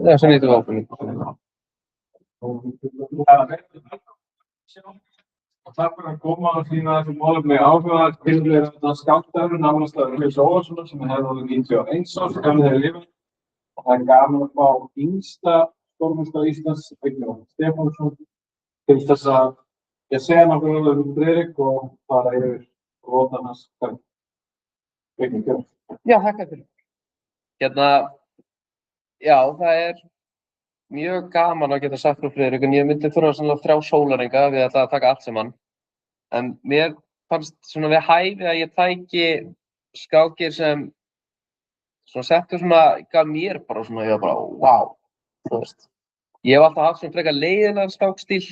Ja, så lite vapen. Og takk fyrir að koma og sýna þessu málefni áhuga. Tilbúið þetta skákdagur, námastafur Hauks Ólafssonar sem hefði orðið 91 árs, gamli þegar lifað. Og það er gaman að fá yngsta stórmeistara Íslands, Vignir Stefánsson, til þess að segja nokkuð um Friðrik og fara yfir rótan hans. Vignir, gjörðu. Já, þakka fyrir. Já, það mjög gaman að geta sagt frá Friðrik, en ég myndi þurfa sannlega 3 sólarhringa við að taka allt saman. En mér fannst svona við hæfi að ég tæki skákir sem svona settu svona, gaf mér bara svona, ég var bara, wow, þú veist. Ég hef alltaf haft svona frekar leiðilegan skákstíl,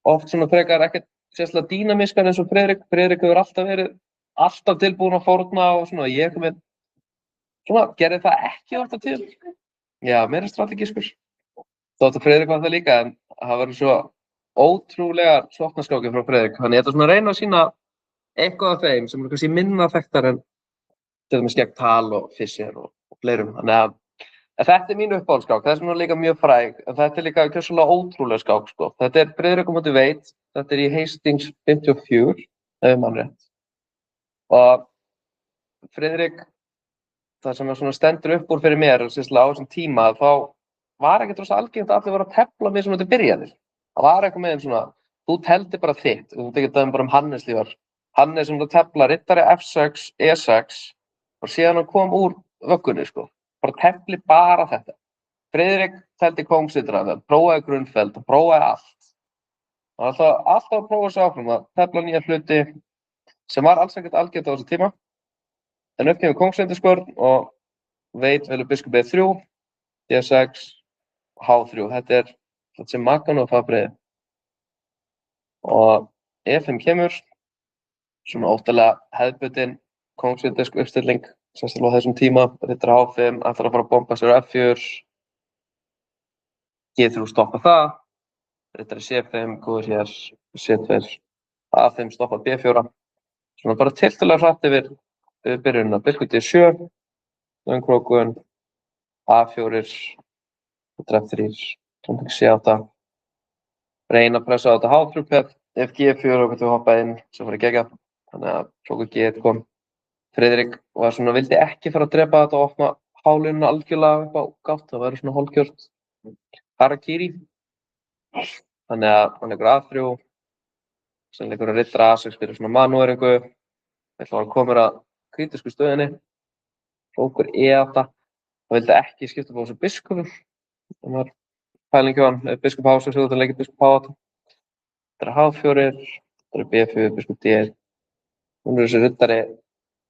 oft svona frekar ekkert sérstaklega dýnamískan eins og Friðrik. Friðrik hefur alltaf verið tilbúin að fórna og svona, ég svona gerði það ekki alltaf til. Já, meira strategískur. Þótt að Friðrik var það líka, en það var svo ótrúlega sóknarskákir frá Friðrik. Þannig ég ætla svona að reyna að sýna eitthvað af þeim sem kannski minna þekktar en til dæmis gegn Tal og Fischer og fleirum. Þannig að þetta mín uppáhaldsskák, það svona líka mjög fræg, en þetta líka gjörsamlega ótrúlega skák, sko. Þetta Friðrik á móti Veit, þetta í Hastings 54, ef ég man rétt. Og Friðrik, það sem svona stendur upp úr fyrir mér, sérstaklega á þessum tíma, þá var ekkert rosa algengt að allir voru að tefla mig sem þetta byrjaði. Það var eitthvað með þeim svona, þú teldi bara þitt, og þú tekið það bara Hannes lífar. Hannes sem það tefla riddari F6, E6, og síðan hann kom úr vöggunni, sko. Bara tefli bara þetta. Friðrik teldi kóngsriddara, prófaði grunnfeld og prófaði allt. Og alltaf að prófa sig áfram að tefla nýja hluti sem var alls ekkert algengt á þessu tíma. En upp kemur kóngsrindaskvörn og Veit velur biskup E3, D6, H3, þetta sem Makan og Fabriði. Og E5 kemur, svona óttalega hefðbundin kóngsrindask uppstilling, sérstaklega á þessum tíma, riddari H5, ætlar að fara að bomba sér á F4, G3 stoppa það, riddari C5, góður hér, C2, A5 stoppa B4, svona bara tiltölulega hratt yfir byrjunina, biskup D7, löngkrókun, A4, F3, C8, reyna að pressa á þetta H3-pett, ef G4 og getur hoppað inn sem var geggjað, þannig að krókur G1 kom. Friðrik var svona, vildi ekki fara að drepa þetta og opna hálunina algjörlega upp á gátt, það væri svona hálfgjört harakiri. Þannig að hann leikur A3, sem leikur að riddara A6 fyrir svona manúeringu, ætla að hann komur að krítisku stöðinni, krókur E8, það vildi ekki skipta upp á þessu biskupum. Það var pæling hjá hann, biskup H6, þetta leikir biskup H8. Þetta H4, þetta B4, biskup D1. Nú þessi riddari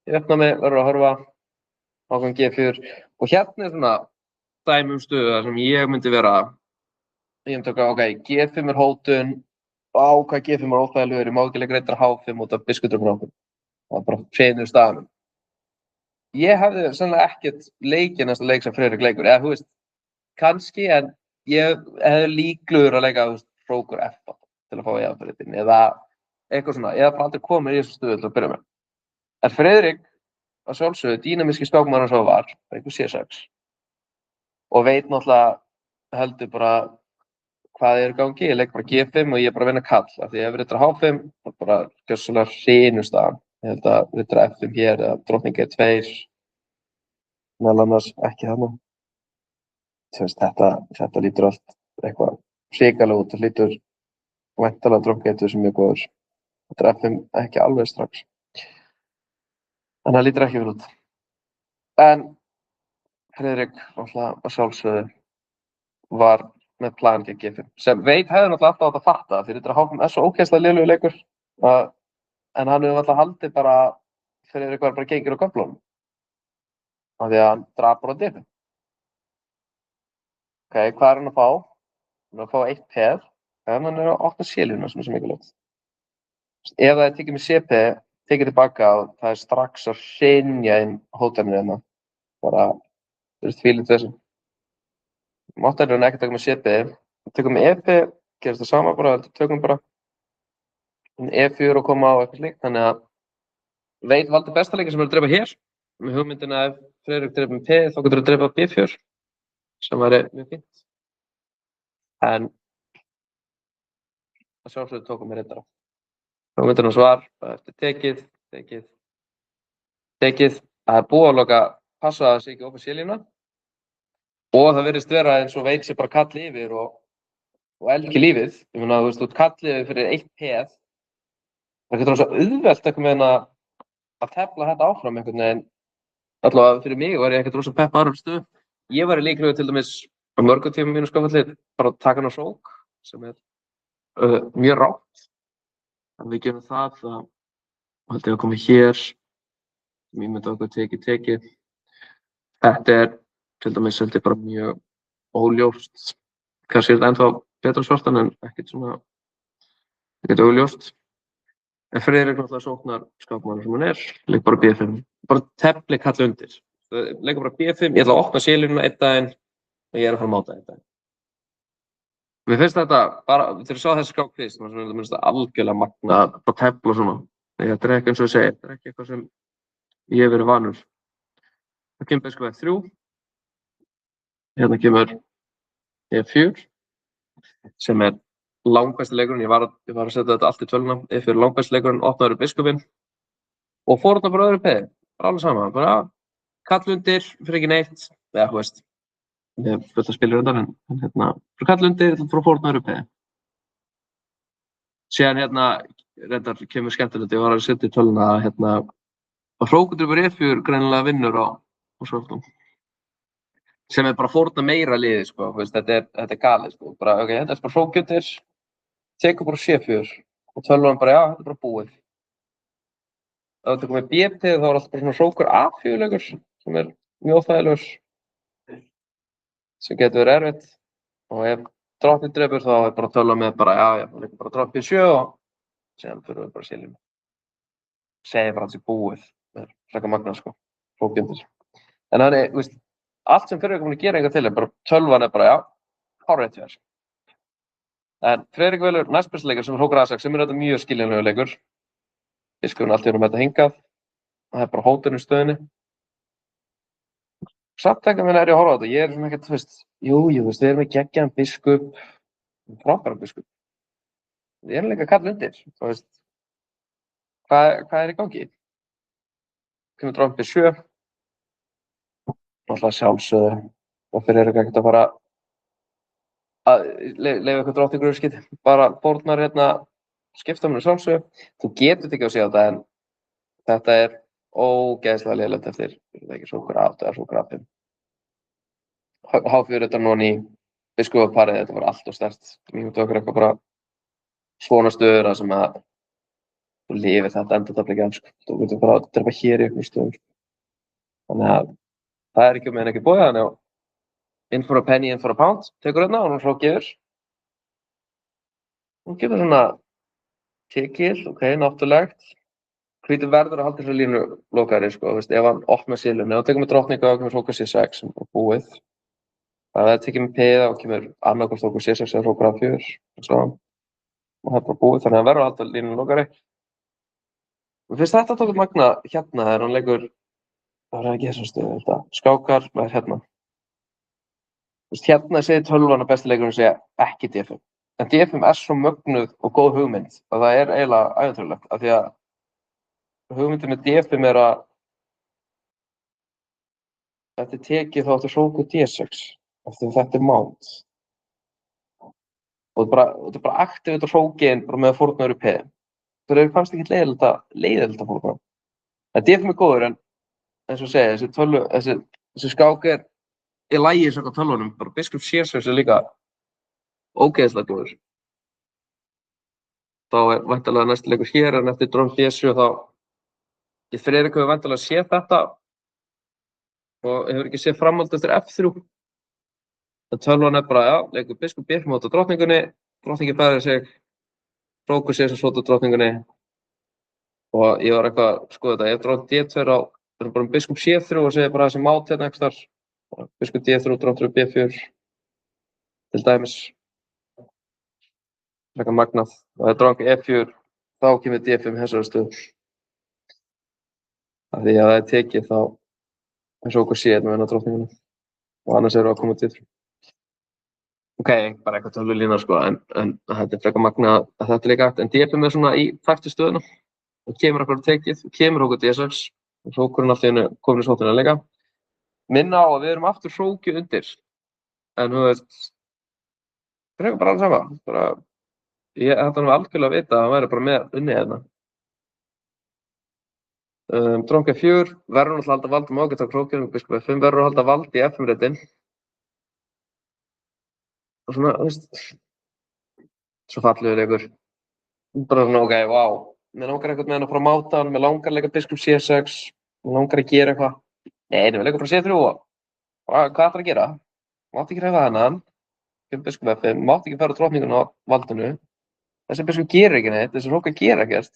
í uppnámi, verður að horfa, ákvæm G4. Og hérna svona dæmi stöðu þar sem ég myndi vera, ég myndi taka, ok, G5 hótun, hvað G5 óþægilegur, ég má ekki leika riddara H5 út af biskupdröfum okkur. Það var bara hreinu staðanum. Ég hefði sannlega ekkert leikið næsta leik sem Friðrik leikur, eða þú veist, kannski, en ég hefði líklegur að leika hrókur F8 til að fá eðafriðin, eða eitthvað svona, ég hef bara aldrei komið í þessu stöðu til að byrja með. En Friðrik, að sjálfsögðu, dýnamíski skákmaður sem var einhver C6, og Veit náttúrulega heldur bara hvað í gangi, ég leik bara G5 og ég bara vinna kall, af því ef við riddara H5, það er bara gjörsamlega hreinu staðan. Ég held að riddara F5 hér, eða drottning E2, meðal annars ekki þarna. Þetta lítur allt eitthvað hrikalega út, það lítur væntanlega drottning E2 sem mjög góður. Þetta F5 ekki alveg strax. En það lítur ekki vel út. En Friðrik, náttúrulega að sjálfsögðu, var með plan gegn G5, sem Veit hefði náttúrulega alltaf átt að fatta, því riddara H5 svo ógeðslega lélegur leikur, en hann hefði alltaf haldið bara Friðrik var bara gengir á köflunum, af því að hann drap bara D5. Ok, hvað er hann að fá? Hann er að fá 1 peð, en hann er að opna C-línuna sem er svo mikilvægt. Ef það er tekið með CP, tekið tilbaka og það er strax að hrynja inn hótanir hérna, bara, þú veist, fílið þessu. Máttar er hann ekki taka með CP, tökum með EP, gerist það sama bara, tökum bara E4 og koma á eitthvað slíkt, þannig að Veit valdi besta leikin sem er að drepa hér, með hugmyndina Friðrik dreipum P, þá getur þú dreipað B4, sem væri mjög fínt. En að sjálfsögðu tókum við riddara. Hugmyndin var eftir tekið. Það er búið að loka, passa að það sé ekki opið C-lína. Og það virðist vera eins og veit sér bara kall yfir og elki lífið. Ég meina, þú veist, þú kall yfir fyrir 1 peð. Það getur svo auðvelt einhvern veginn að tefla þetta áfram einhvern veginn. Allavega fyrir mig var ég ekkert rosa pepp aðra stuð. Ég var í líklegur til dæmis á mörgum tímum mínu skapalli bara að taka hann á sók, sem er mjög rátt. En við gerum það held ég að koma hér. Ég myndi okkur tekið. Þetta er til dæmis held ég bara mjög óljóst. Kannski er þetta ennþá betra svartan en ekkert óljóst. En Friðrik náttúrulega sóknar skákmaður sem hann er, leik bara B5. Bara tefli kall undir. Leik bara B5, ég ætla að opna C-línuna einn daginn og ég er að fara að máta einn daginn. Mér finnst þetta bara, þegar ég sá þessi skák fyrst, mér finnst þetta algjörlega magna, bara tefla og svona. Þetta er ekki eins og ég segi, þetta er ekki eitthvað sem ég hef verið vanur. Það kemur biskup F3. Hérna kemur E4, sem er langbæsti leikurinn. Ég var að setja þetta allt í töluna. E4 er langbæsti leikurinn, opnaður biskupinn og fór þarna bara öðru peði. Bara alveg sama. Bara kall undir, fyrir ekki neitt. Eða, þú veist, ég hef fullt að spila undan en hérna, fyrir kall undir, þá fór þarna öðru peði. Síðan hérna, reyndar kemur skemmtilegt, ég var að setja í töluna að hrókudrupur E4 greinilega vinnur á svörtum. Sem er bara fórna meira liði, sko, veist, þetta er galið, sko, bara, ok, þetta er bara hrókjundir, tekur bara C4 og tölvan bara, já, þetta er bara búið. Ef þú tekur með BP þá er alltaf bara svona hrókur A4 leikur, sem er mjög óþægilegur, sem getur verið erfitt, og ef drottning drepur þá er bara tölvan með bara, já, leikur bara drottning B7 og síðan fyrir við bara C-línu. Segir bara að þetta er búið, það er frekar magnað, sko, hrókjundir. En þannig, þú veist, allt sem Friðrik er að gera eitthvað til er bara tölvan er bara, já, hárrétt hjá þér. En Friðrik velur næstbesti leikur sem er hrókur A6 sem er þetta mjög skiljanlegur leikur. Biskupinn allt í einu með þetta hingað. Það er bara hótun í stöðinni. Samt ekki að er ég að horfa á þetta. Ég er svona ekkert, þú veist, þú veist, við erum með geggjaðan biskup, frábæran biskup. Við erum líka að kalla undir, þú veist. Hvað er í gangi? Kemur drottning B7. Náttúrulega sjálfsögðu og fyrir ekkert að fara að leyfa eitthvað drottningur úrskýt, bara fórnar hérna skipta mér sjálfsögðu. Þú getur ekki að segja þetta en þetta er ógeðslega leiðilegt eftir ekki hrókur A8 eða hrókur A5. H4 þetta núna í biskupaparið, þetta var allt og sterkt. Mér myndi okkur eitthvað bara svona stöður að sem að þú lifir þetta endatafli ekki enn, sko. Þú getur bara að drepa hér í einhverjum stöðum. Þannig að það er ekki með ekki bója, þannig að in for a penny, in for a pound, tekur hérna og hún hrókjur. Hún gefur svona tekil, ok, náttúrulegt. Hvítur verður að halda þessari línu lokari, sko, veist, ef hann opnar C-línu og tekur með drottningu og kemur hrókur C6 sem er búið. Það er tekið með P og kemur annarkvæmst hrókur C6 eða hrókur A4 og svo. Og það er bara búið, þannig að hann verður að halda línu lokari. Mér finnst þetta tókið magna hérna þegar hann leikur. Það er ekki þessum stöðu, þetta. Skákar, það er hérna. Hérna segir tölvan að besti leikurinn segja ekki D5. En D5 er svo mögnuð og góð hugmynd að það er eiginlega ævintýralegt. Af því að hugmyndin með D5 er að þetta er tekið þá áttu hrókur D6. Af því að þetta er mát. Og þetta er bara aktivit á hrókin bara með að fórna öðru P. Það er kannski ekki leiðilegt að fórna. En D5 er góður en eins og segja, þessi skák er í lagi svona tölvunum, bara biskup C6 er líka ógeðslega góður. Þá er væntanlega næsti leikur hér en eftir drottning B7 þá ég Friðrik hefur væntanlega séð þetta og hefur ekki séð framhald eftir F3. Það tölvan er bara, já, leikur biskup B5 móti drottningunni, drottningin færir sig, hrókur C6 móti drottningunni og ég var eitthvað að skoða þetta, ef drottning D2 á það er bara biskup C3 og segir bara þessi mát hérna einhvers þar. Biskup D3, drottning B4 til dæmis. Frekar magnað. Og ef drottning E4 þá kemur D5 í þessari stöðu. Af því að það er tekið þá Hrókur C með hennar drottninguna. Og annars eru að koma til. Ok, bara eitthvað tölvulína sko, en þetta frekar magna að þetta líka hægt. En DP svona í takti stöðuna. Og kemur okkur tekið, og kemur okkur D6. Og hrókurinn allt í hennu komin í sóttina líka. Minna á að við erum aftur hróki undir. En þú veist, frekar bara alveg sama. Bara, ég ætti nú algjörlega að vita að hann væri bara með unni hérna. Dronk F4, verður náttúrulega að halda vald ágætt á krókjum, biskup F5 verður að halda vald í F5-réttin. Og svona, þú veist, svo fallegur leikur. Bara svona, ok, wow. Mér langar eitthvað með hann að fara að máta hann, mér langar að leika biskup C6, mér langar að gera eitthvað. Nei, við leikum frá C3 og hvað ætlar að gera? Mátti ekki hrefa hennan, biskup F5, mátti ekki fara drottninguna á valdinu. Þessi biskup gerir ekki neitt, þessi hrókar gera ekkert.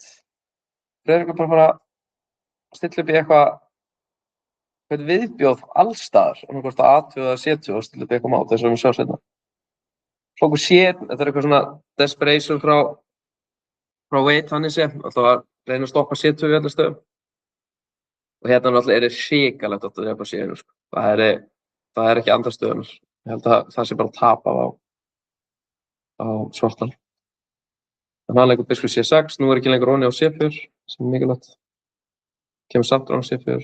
Friðrik bara fara að stilla upp í eitthvað viðbjóð allstaðar, annað hvort að A2 eða C2 og stilla upp í eitthvað mát, þess að við sjá seinna. Hrókur C, þetta eitthvað svona desperation frá Wade, þannig sé, alltaf að reyna að stoppa C2 í allir stöðum. Og hérna náttúrulega er hrikalegt að drepa C1, sko. Það er ekki andra stöðunar. Ég held að það sé bara tapað á svartan. Þannig að leikur biskup C6, nú er ekki lengur onni á C4, sem er mikilvægt. Kemur samt á C4.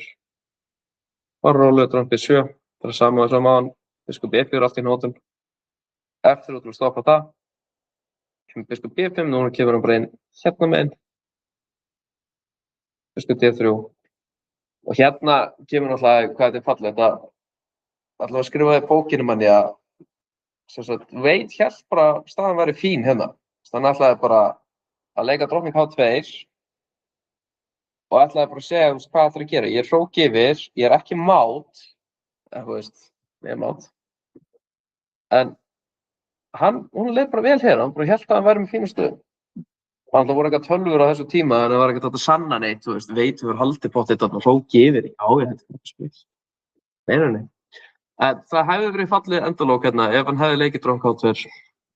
Bara rólegur dronk B7, það er sama á hann, biskup B4 allt í nótum. Eftir út til að stoppa það. Kemur biskup B5, núna kemur hann bara inn hérna megin. Biskup D3. Og hérna kemur náttúrulega hvað þetta er fallið. Þetta ætlaði að skrifa í bókinu manni að Wade hélt bara að staðan væri fín hérna. Þannig ætlaði bara að leika drottning H2 og ætlaði bara að segja hvað ætlaði að gera. Ég er hróki yfir, ég er ekki mát, þú veist, ég er mát. En hún leið bara vel hérna, hann bara hélt að hann væri með fínu stöðu. Þannig að það voru eitthvað tölvur á þessu tíma en það var ekkert að sanna neitt, þú veist, Wade hefur haldið pottið þarna hróki yfir. Já, ég hætti ekki spil. Nei. En það hefði verið fallið endalók hérna ef hann hefði leikið dronk H2.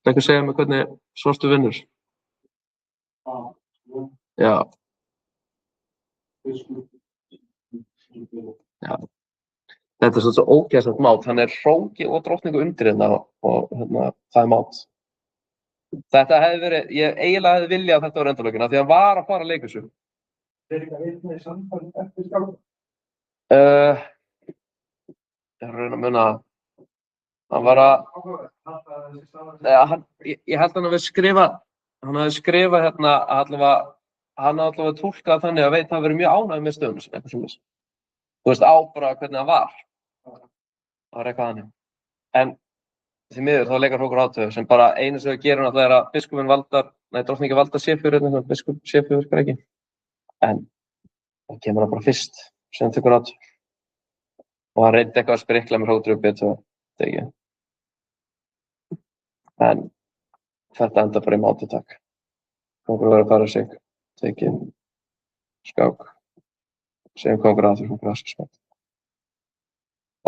Það ekki að segja mig hvernig svartu vinnur. Já. Já. Þetta er svo ógeðslegt mát. Hann er hróki og drottningu undir hérna og hérna, það er mát. Þetta hefði verið, ég eiginlega hefði viljað að þetta var endalókina því að hann var að fara að leika þessu. Er eitthvað vitni í samfæri eftir skáka? Ég er að reyna að muna það. Hann var að... Ég held hann að hann hafi skrifað hérna að hann allavega túlkað þannig að Wade hafi verið mjög ánægður með stöðuna sinni, eitthvað svoleiðis. Þú veist, á bara hvernig hann var. Það var eitthvað þannig. En því miður þá leikar hrókur H2 sem bara einu sem við gerum náttúrulega er að biskupinn drottningin valdar C4 hérna, biskup C4 virkar ekki. En það kemur hann bara fyrst, sem tekur H2. Og hann reyndi eitthvað að sprikla með hrótur upp B2, þetta ekki. En þetta enda bara í mátutak. Kongur verður að fara sig, tekið skák, segjum kongur aðeins og grassspætt.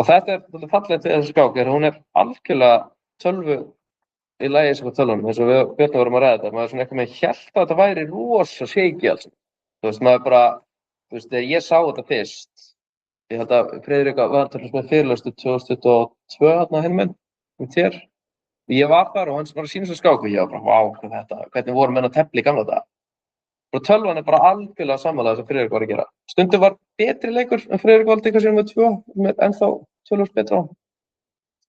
Og þetta er fallegt við þessu skák, hún er algjörlega tölvu í lagi sem á tölvunum, eins og við Björn vorum að ræða þetta. Maður er svona eitthvað með hélt að þetta væri rosa shaky alls. Þú veist, maður bara, þú veist, þegar ég sá þetta fyrst, ég held að Friðrik var með fyrirlestur 2022 hérna hinum þér. Ég var þar og hann var að sína þessu skák og ég var bara, vá, hvernig voru menn að tefla í gamla daga. Og tölvan er bara algjörlega sammála sem Friðrik var að gera. Stundum var betri leikur en Friðrik valdi eitthvað sem með 2, með ennþá tölvurs betra á.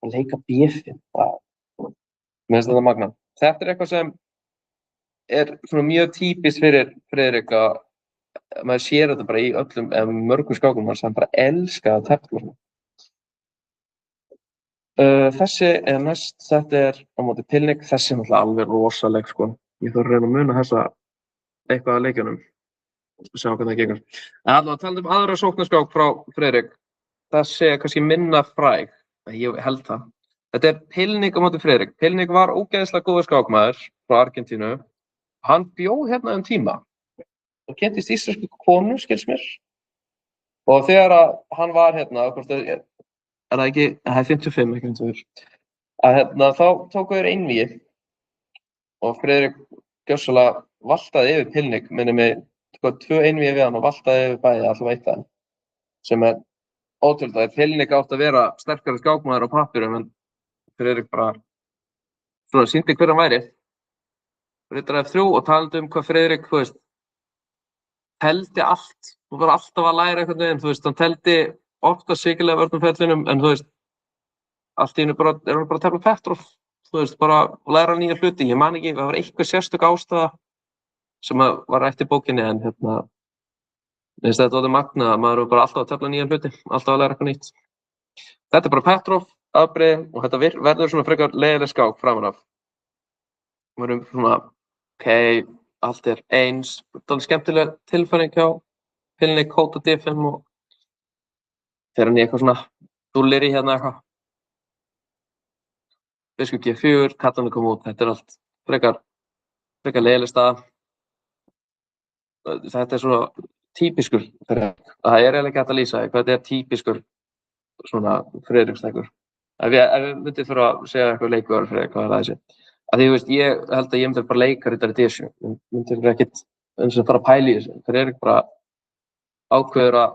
Að leika B5, mér finnst þetta magna. Þetta er eitthvað sem er svona mjög típist fyrir Friðrik að maður sér þetta bara í mörgum skákum hans, hann bara elskar að tefla. Þessi er næst, þetta er á móti Pilnik, þessi er náttúrulega alveg rosaleg sko. Ég þarf að reyna að muna þessa eitthvað að leikjunum og sjá hvernig það gengur. En allavega talað aðra sóknarskák frá Friðrik. Þessi er kannski minna fræg, ég held það. Þetta er Pilnik á móti Friðrik. Pilnik var ógeðslega góður skákmaður frá Argentínu. Hann bjó hérna tíma og kynntist íslensku konu, skils mér. Og þegar hann var hérna, er það ekki, það er 55, ekki 54, að hérna þá tóku þeir einvígi og Friðrik gjörsamlega valtaði yfir Pilnik, minni mig 2 einvígi við hann og valtaði yfir bæði, alltaf eitt það, sem er ótrúlega að Pilnik átt að vera sterkari skákmaður á pappirum en Friðrik bara svona sýndi hver hann væri. Riddari F3 og talandi hvað Friðrik, þú veist, teldi allt. Þú var alltaf að læra einhvern veginn, þú veist, hann teldi ofta sikilega vörnumfellinum en þú veist, allt í einu bara, hann bara að tefla Petrov, þú veist, bara læra nýja hluti. Ég man ekki, það var eitthvað sérstök ástæða sem var rætt í bókinni en þetta var magnað að maður var bara alltaf að tefla nýja hluti, alltaf að læra eitthvað nýtt. Þetta bara Petrov, afbrigði og þetta verður svona frekar leiðileg skák framan af. Við erum svona, ok, allt eins, þetta er skemmtileg tilfæring hjá Pilnik, kóta D5 og þegar hann í eitthvað svona dúllir í hérna eitthvað. Biskup G4, kallan kom út, þetta allt frekar leiðileg staða. Þetta svona típiskur, það eiginlega ekki hægt að lýsa hvað þetta típiskur svona Friðriksleikur. Ef við myndum fyrir að segja eitthvað leikvöður fyrir hvað það sé. Af því, þú veist, ég held að ég myndi bara leika Riddari D7. Ég myndi ekkert eins og fara að pæla í þessu. Friðrik bara ákveður að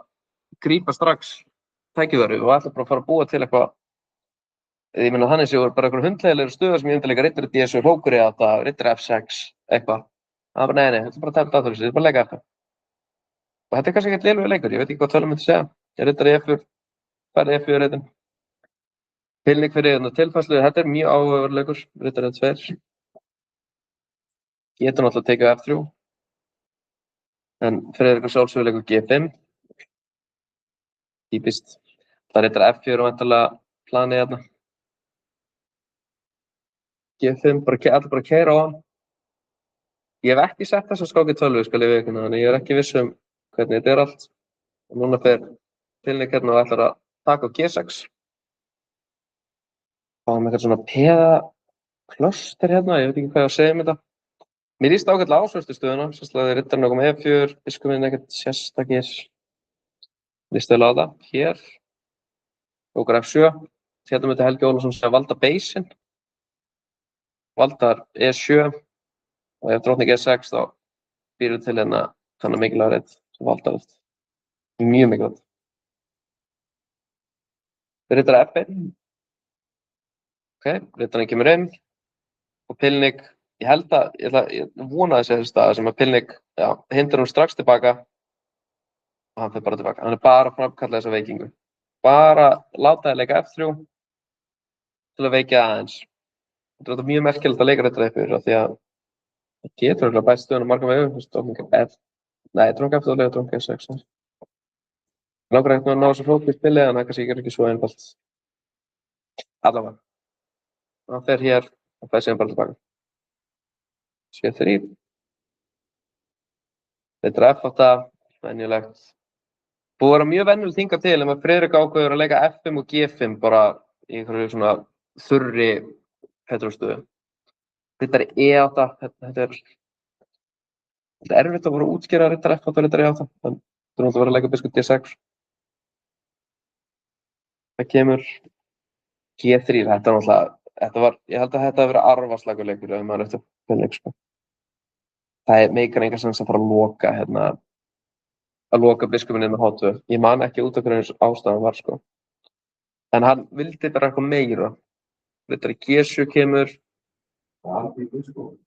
grípa strax tækifæri og ætla bara að fara að búa til eitthvað. Ég meina þannig séu bara eitthvað hundleiðilegur stöður sem ég myndi leika Riddari D7, hrókur í þetta, Riddari F6, eitthvað. Það er bara nei, þetta er bara að tefla að þessu, þetta er bara að leika eitthvað. Og þetta er kannski ekkert lélegur leikur, ég veit ekki hvað tölum myndi segja. Riddari F4, færði F4 reytin. Pilnik fyrir tilfærslu, þetta er mjög áhugaverður leikur, Riddari F2. Getur náttúrulega tekið F3. En Friðrik sjálfsögur leikur G5. Típist. Það er Riddari F4 og væntanlega planið hérna. G5, allir bara keyra á hann. Ég hef ekki sett þessa skák í tölvu, skal ég viðurkenna, þannig ég er ekki viss hvernig þetta er allt. Og núna fer Pilnik hérna og ætlar að taka á G6. Fáum eitthvað svona peða-klöster hérna, ég veit ekki hvað ég að segja um þetta. Mér líst ágætlega ásvörstu stöðuna, sérstaklega Riddarinn á koma E4, biskupinn ekkert sérstakir. Líst vel á það, hér. Hrókur F7, hérna myndi Helgi Ólafsson segja valda beisinn. Valdar E7 og ef drottning E6 þá býrðu til hérna þannig mikilvæg reitt sem valdar þetta. Mjög mikilvægt. Riddari F1. Ok, Riddarinn kemur inn og Pilnik, ég vona þessi staða sem að Pilnik hindar strax tilbaka og hann fer bara tilbaka. Hann er bara að framkalla þessa veikingu. Bara láta þið leika F3 til að veikja aðeins. Þetta er mjög merkilegt að leika Riddari F4 af því að það getur örugglega bætt stöðuna marga vegu. Drottning F2 og lega drottning F6. Langar ekkert að ná þessu hróki í spili en það kannski ekki svo einfalt. Allavega. Hann fer hér og fer síðan bara tilbaka. C3. Riddari F8, venjulegt. Búið að vera mjög venjulegt hingað til en Friðrik ákveður að leika F5 og G5 bara í einhverju svona þurri Petrov-stöðu. Riddari E8, þetta er erfitt að vera að útskýra Riddari F8 og Riddari E8, en þetta er náttúrulega að vera að leika biskup D6. Það kemur G3, þetta er náttúrulega, ég held að þetta hafi verið arfaslagur leikur ef maður eftir Pilnik, sko. Það meikar engan sens að fara að loka biskupinn inn með H2. Ég man ekki út af hvernig ástæðan var, sko. En hann vildi bara eitthvað meira. Riddari G7 kemur. Haldi í biskupinn.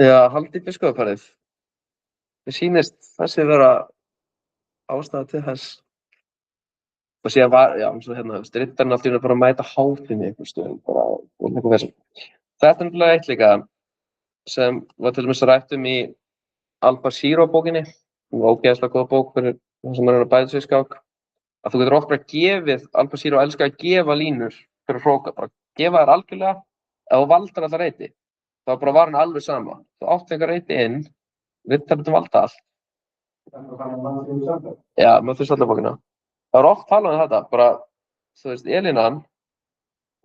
Já, haldi í biskupparið. Mér sýnist þessi vera ástæða til þess. Og síðan var, svo Riddarinn allt í einu bara að mæta H5 í einhver stöðum, bara og eitthvað þessu. Þetta er náttúrulega eitt líka sem var til dæmis rætt í Al-Bashir bókinni. Ógeðslega góð bók fyrir það sem er að bæta sig í skák. Að þú getur oft bara gefið, Al-Bashir elskar að gefa línur fyrir hróka, bara gefa þær algjörlega ef þú valdar allar reyti. Þá bara var hann alveg sama. Þú átti einhver reyti inn, Riddarinn valda allt. Já, með þessu allar bókina. Það var oft talað um þetta, bara, þú veist, Elínan,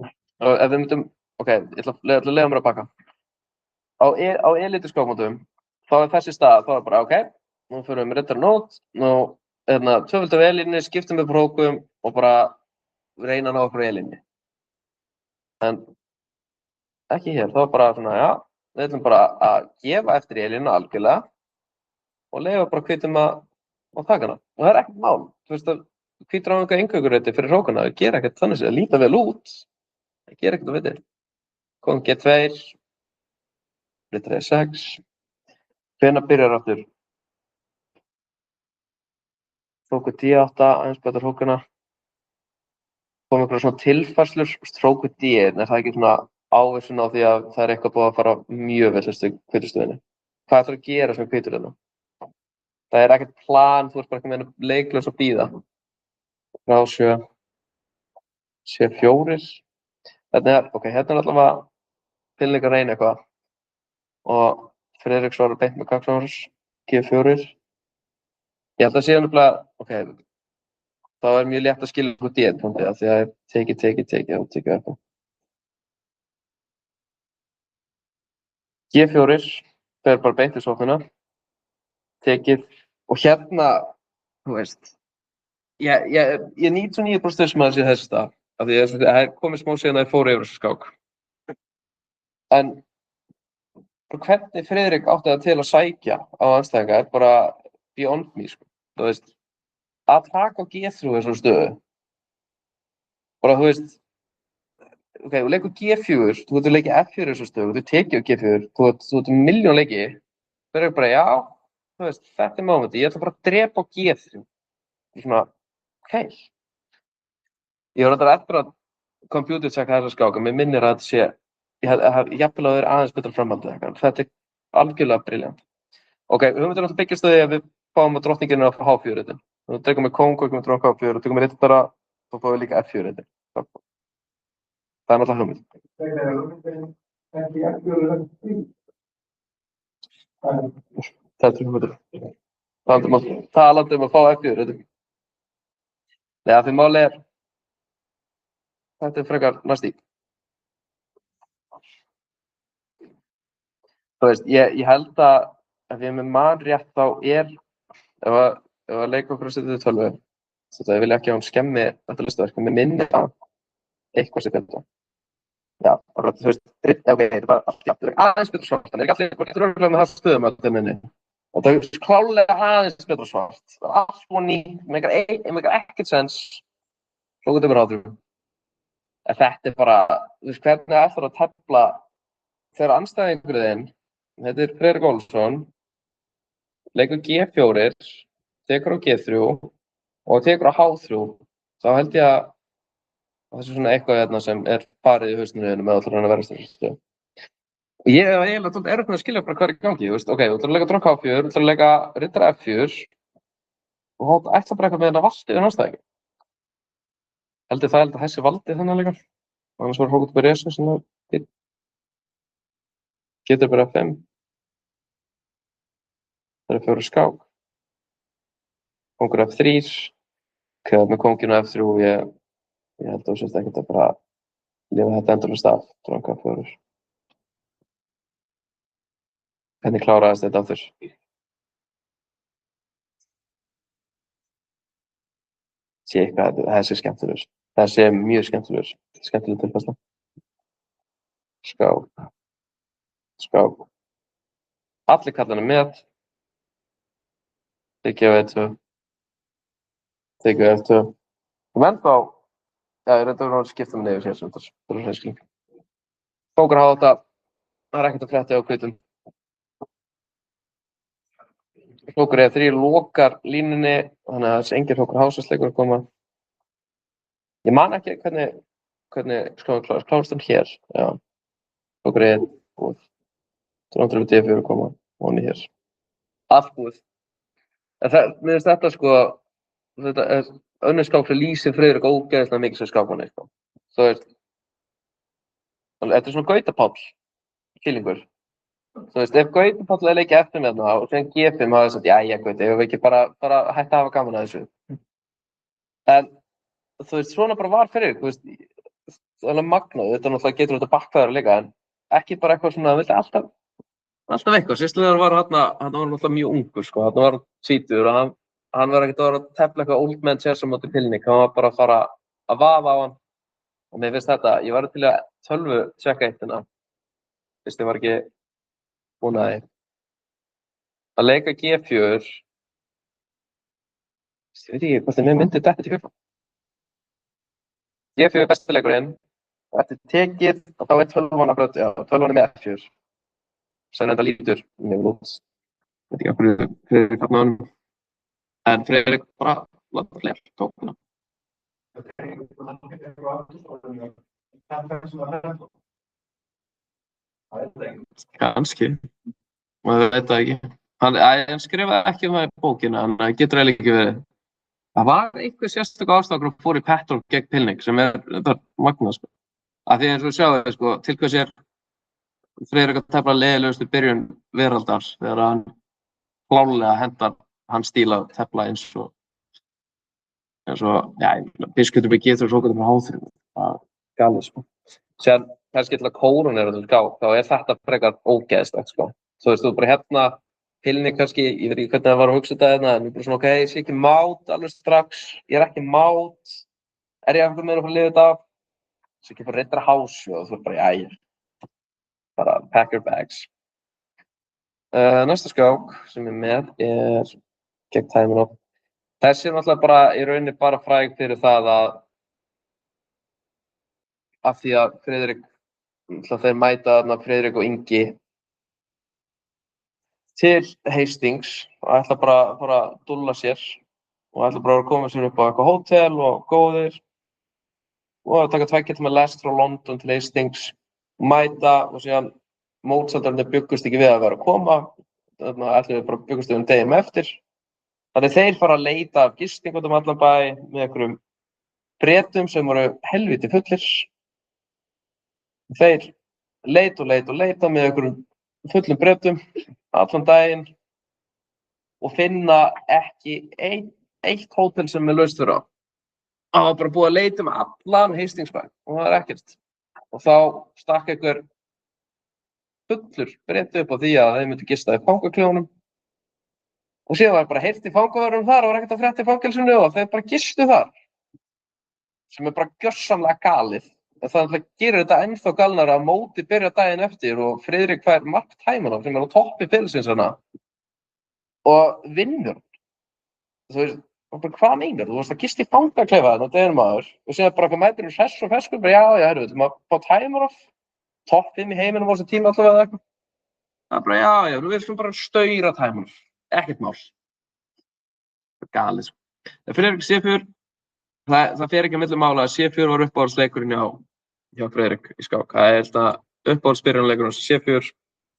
og ef við myndum, ok, ég ætla að leiða mér að baka. Á elítuskákmótum, þá er þessi stað, þá er bara, ok, nú fyrir við með Riddarinn út, nú, tvöföldu af Elínu, skiptum við hrókum og bara reyna að ná okkur Elínu. En ekki hér, þá er bara svona, já, við ætlum bara að gefa eftir Elínu algjörlega og leiða bara hvítum að taka hana. Og það er ekkert mál, þú veist, hvítráðunga inngöngureiti fyrir hrókana, það gera ekkert þannig að líta vel út, það gera ekkert að viti. Kom G2, rittari 6, hvenær byrjar aftur? Hróku D8, aðeins betur hrókana. Kom einhverja svona tilfærslur, hróku D, en það ekki svona ávísun á því að það eitthvað búið að fara mjög vellistu hvítustöðinni. Hvað ætlar að gera sem hvítur þetta? Það ekkert plan, þú ert bara ekki með leiklaus að bíða. Frá 7, C4. Hérna allavega Pilning að reyna eitthvað. Og Friðrik svarar beint með kaksnáðurs, G4. Ég held að sé nefnilega, þá mjög létt að skilja út í punkti af því að tekið og tekið upp. G4, fer bara beint í sóknina, tekið, og hérna, þú veist, ég 99% sem að sé þessi stað, af því að það komið smá síðan að ég fór yfir þessu skák. En hvernig Friðrik átti það til að sækja á andstæðinga bara beyond me, sko. Þú veist, að taka á G3 í þessari stöðu. Bara, þú veist, þú leikur G4, þú getur leikið F4 í þessari stöðu, þú tekið á G4, þú ert milljón leiki, það bara, já, þú veist, þetta momenti, ég ætla bara að drepa á G3. Svona, Ég var þetta eftir að computer-checka þessa skáka, mér minnir að þetta sé, ég hef jafnvel að vera aðeins betra framhaldið eitthvað, þetta algjörlega briljant. Hugmyndin átti byggjast á því að við fáum að drottninginu á H4 -ið. Þú tekur með kóng og með drónka H4 og tekur með rittara, þá fáum við líka F4 -ið. Það náttúrulega hugmynd. Þetta hugmyndir. Talandi að fá F4 -ið. Nei, því máli þetta frekar næst í. Þú veist, ég held að ef ég með man rétt þá ef að leika okkur að setja þetta 12, ég vil ekki að hún skemmi þetta listaverk, mér minnir það eitthvað sem betra. Já, þú veist, þetta er bara aðeins betra svart, þannig ekki allir röglega með það stöðum að þetta minni. Og það er klálega aðeins betra svart, það er allt og nýtt, meikar ekkert sens, svo getur við ráðum. En þetta bara, þú veist, hvernig ætlar að tefla þegar andstæðingurinn, þetta er Friðrik Ólafsson, leikur G4, tekur á G3 og tekur á H3, þá held ég að það sé svona eitthvað hérna sem farið í hausninu með allar hann að vera stundum. Ég hef eiginlega tótt erfitt með að skilja bara hvað í gangi, þú veist, þú ætlar að leika drónka H4, þú ætlar að leika rittara F4 og þá ætlar bara eitthvað með þetta valdi við andstæðingi. Held að þessi valdi þannig líka, annars var Hókut Beresa sem getur bara F5. Það 4 skák. Kóngur F3, með kónginu F3, ég held að þú sést ekkert að bara lifa þetta endurlega af, drónka F4. Hvernig kláraðist þetta aftur? Sé eitthvað, þessi skemmtilegur. Þessi mjög skemmtilegur. Skemmtileg tilfærsla. Skák. Allir kallar hana með. Tekið á F2. Men þá, ég reynda að skipta mig neyður hér sem Kóngur H8, það ekkert að frétta á hvítum. Kóngur E3 lokar línunni, þannig að þessi engir Kóngur H6-leikur koma. Ég man ekki hvernig klárast hann hér. Já. Kóngur E1 búið. Dróndur við D4 koma, voni hér. Allt búið. Mér finnst þetta þetta önnur skák sem lýsir Friðrik ógeðslega mikið sem skákmanni. Þú veist, þetta svona Gautapáll, kýlingur. Þú veist, ef Gautapáll leikið eftir með það og sem G5 hafa sagt, jæja Gauti, ef við ekki bara hætta að hafa gaman að þessu. En þú veist, svona bara var Friðrik, þú veist, það er magnað, þetta náttúrulega getur þetta bakkaður að leika, en ekki bara eitthvað svona, það vildi alltaf eitthvað. Sérstaklega var hann náttúrulega mjög ungur, sko, hann var tvítugur og hann var ekkert að tefla eitthvað old man chess á móti Pilning, hann var bara að fara að vaða á hann. Og mér finnst þetta, ég var til að tölvu tjekka eittina, fyrst ég var ekki búin að því. Að leika G4, Ég veit ekki hvort mér myndi þetta til huga. G4 er besti leikurinn. Og eftir tekið, og þá er 12 á bröti, já, 12 með F4. Sem enda lítur mjög út. Veit ekki okkur Friðrik þarna á honum. En Friðrik bara láta fleiri, tók hana. Kannski. Maður veit það ekki. Hann skrifaði ekki það í bókina, en það getur eiginlega ekki verið. Það var einhver sérstök ástæður og fór í Petrol gegn Pilning sem þetta magnað, sko. Af því eins og sjáðu, sko, til hvers Friðrik að tefla leiðilegustu byrjun veraldar þegar hann klálega hendar hann stíl að tefla eins og Biskupur getur svo okkur með háþrjum. Það er galið, sko. Sér kannski til að kórunera þessu skák, þá er þetta frekar ógeðslegt, sko. Þú veist, þú bara hérna Pilning kannski, ég veit ekki hvernig það var að hugsa þetta hérna, en ég bara svona, ok, ég sé ekki mát alveg strax, ég ekki mát, ég eitthvað meira að fara að lifa þetta af? Svo ekki bara reyndra hásu og þú er bara, bara pack your bags. Næsta skák sem ég með gegn Taimanov. Þessi er náttúrulega bara í rauninni bara fræg fyrir það af því að Friðrik, þeir mæta þarna Friðrik og Ingi til Hastings og ætla bara að fara að dúlla sér og ætla bara að koma sér upp á eitthvað hótel og góðir og að taka 2 tíma lest frá London til Hastings og mæta og síðan mótsaldarnir byggust ekki við að vera að koma þannig að ætla við bara byggust við degum eftir þannig þeir fara að leita af gistingu allan bæ með einhverjum Bretum sem voru helviti fullir þeir leita með einhverjum fullum Bretum allan daginn og finna ekki eitt hótel sem er laust fyrir á. Það var bara búið að leita með allan Hastingsbæ og það er ekkert. Og þá stakk einhver fullur Breti upp á því að þeir myndu gista í fangakljónum og síðan var bara heyrt í fangavörðunum þar og var ekkert að frétta í fangelsinu og þeir bara gistu þar. Sem er bara gjörsamlega galið. Það gerir þetta ennþá galnara að móti byrja daginn eftir og Friðrik fær Mark Taimanov sem er á toppi ferilsins hana og vinnur. Þú veist, hvað meinar? Þú varst að gista í fangaklefa þarna deginum áður og síðan bara mætir hress og ferskur bara já, við ætlum að fá Taimanov topp 5 í heiminum á þessu tíma allavega eða eitthvað. Það er bara já, við ætlum bara að stauра Taimanov. Ekkert mál. Það er galið. Friðrik C4 Það fer ekki að milli mála að C4 var uppáhaldsleikurinn hjá Friðrik í skák. Það er þetta uppáhaldsbyrjunarleikurinn á C4.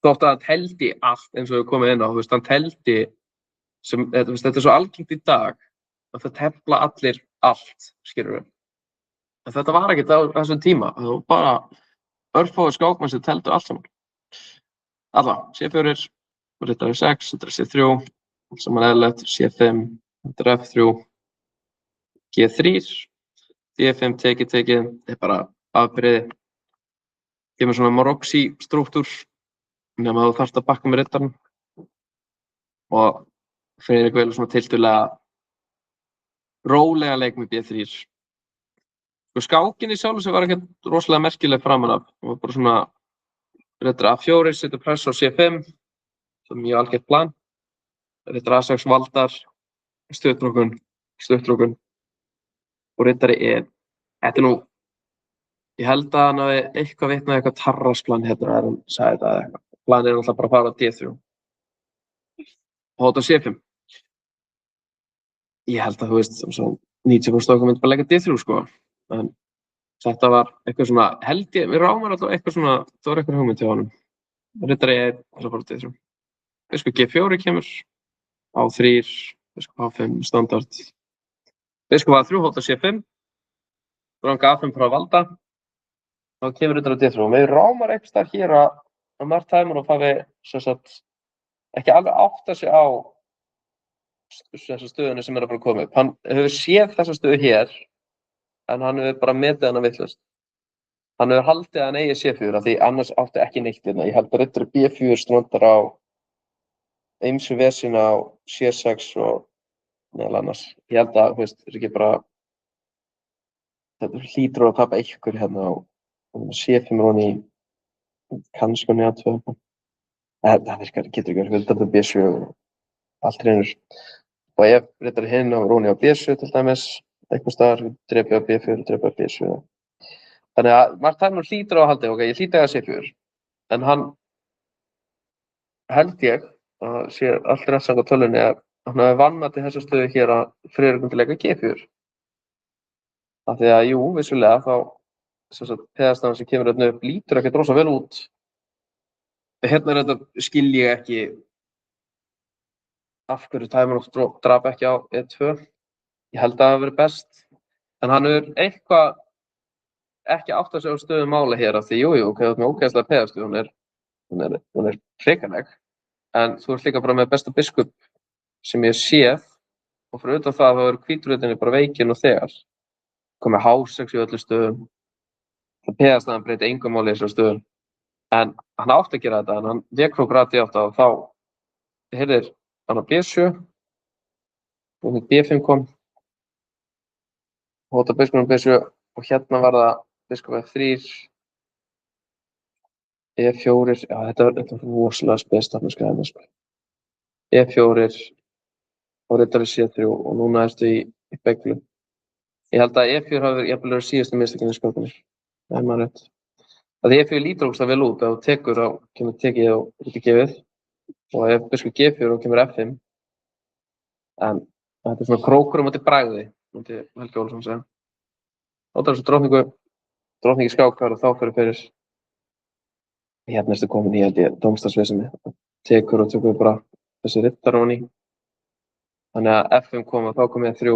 Þótt að hann teldi allt eins og við komum inn á. Þú veist, hann teldi, þetta er svo algengt í dag, að það tefla allir allt, skilur við. En þetta var ekkert á þessum tíma. Það var bara örfáir skákmenn sem teldu allt saman. C4, þetta er 6, þetta er C3, saman eðlilegt, C5, þetta er F3. G3, D5 tekið, þetta er bara afbrigði. Kemur svona Maroczy strúktúr, nema þú þarft að bakka með riddarann. Og Friðrik velur svona tiltölulega rólega leik með B3. Skákin í sjálfu sem var ekkert rosalega merkileg framan af. Það var bara svona riddar A4, setja press á C5, sem mjög algjört plan. Riddar A6 valdar, stuttrókun. Og riddari þetta er nú, ég held að hann hafi eitthvað vitnað eitthvað tarrasplan hérna þegar hann sagði þetta eða eitthvað. Planið er náttúrulega bara að fara á D3. Og hóta C5. Ég held að þú veist, 90% okkar myndi bara leika D3 sko. En þetta var eitthvað svona, held ég, við rámar alltaf eitthvað svona, það var eitthvað hugmynd hjá honum. Riddari er að fara á D3. Biskup G4 kemur, A3, biskup A5, standard. Biskup A3 hóta C5, dranga A5 frá valda, þá kemur þetta á D3 og með rámar eitthvað þar hér að Mark Taimanov hafi ekki alveg áttað sig á þessa stöðunni sem er að fara að koma upp. Hann hefur séð þessa stöðu hér, en hann hefur bara metið hana vitlaust. Hann hefur haldið að hann eigi C4 af því annars átti ekki neitt hérna. Ég held að riddari B4 strandar á ýmsu vesin á C6 og meðal annars. Ég held að, þetta ekki bara þetta hlýtur að tapa einhver hérna á C5 í kannski á A2. Það virkar, getur ekki verið þetta B7 og allt reynur. Og ef riddari hinn á rúni á B7 til dæmis, einhvers staðar, drepi á B4, drepi á B7. Þannig að Mark Timon hlýtur á að haldi, ok, ég hlýt að eiga C4. En hann held ég, að sé allt rétt samkvæmt tölvunni, að hann hafi vannmætt í þessu stöðu hér að Friðrik myndi leika G4. Af því að, jú, vissulega, þá peðastafan sem kemur hérna upp lítur ekkert rosa vel út. Hérna er þetta skil ég ekki af hverju Timon drap ekki á E2. Ég held að það hafi verið best. En hann er eitthvað ekki átt að segja á stöðu mála hér af því, jú, ok, þú ert með ógeðslega peðastu, hún er hrikaleg. En þú ert líka bara með besta biskup sem ég séð og fyrir utan það þá eru hvítröðinni bara veikin og þegar. Komið H6 í öllu stöðum. Það peðastafan breyti engum máli í þessari stöðum. En hann átti að gera þetta, en hann vék frá grati átt og þá heyrðir hann á B7 og B5 kom. Hóta biskupnum B7 og hérna var það biskup F3, E4, já þetta var rosalega spes þarna skræðina sko. E4 og riddari C3 og núna ertu í beglu. Ég held að E4 hafi jafnvel verið síðustu mistökin í skákinni, það er maður rétt. Það E4 lítur ógeðslega vel út, ef þú tekur þá kemur tekið og út í gefið og ef biskup G4 og kemur F5. En þetta er svona krókur á móti bragði, myndi Helgi Ólafsson segja. Þá þessu drottningi skákar og þá fyrir hérna ertu komin í held ég dómsdagsvesinni. Tekur og tökur bara þessi riddar ofan í. Þannig að F5 kom og þá kom ég 3.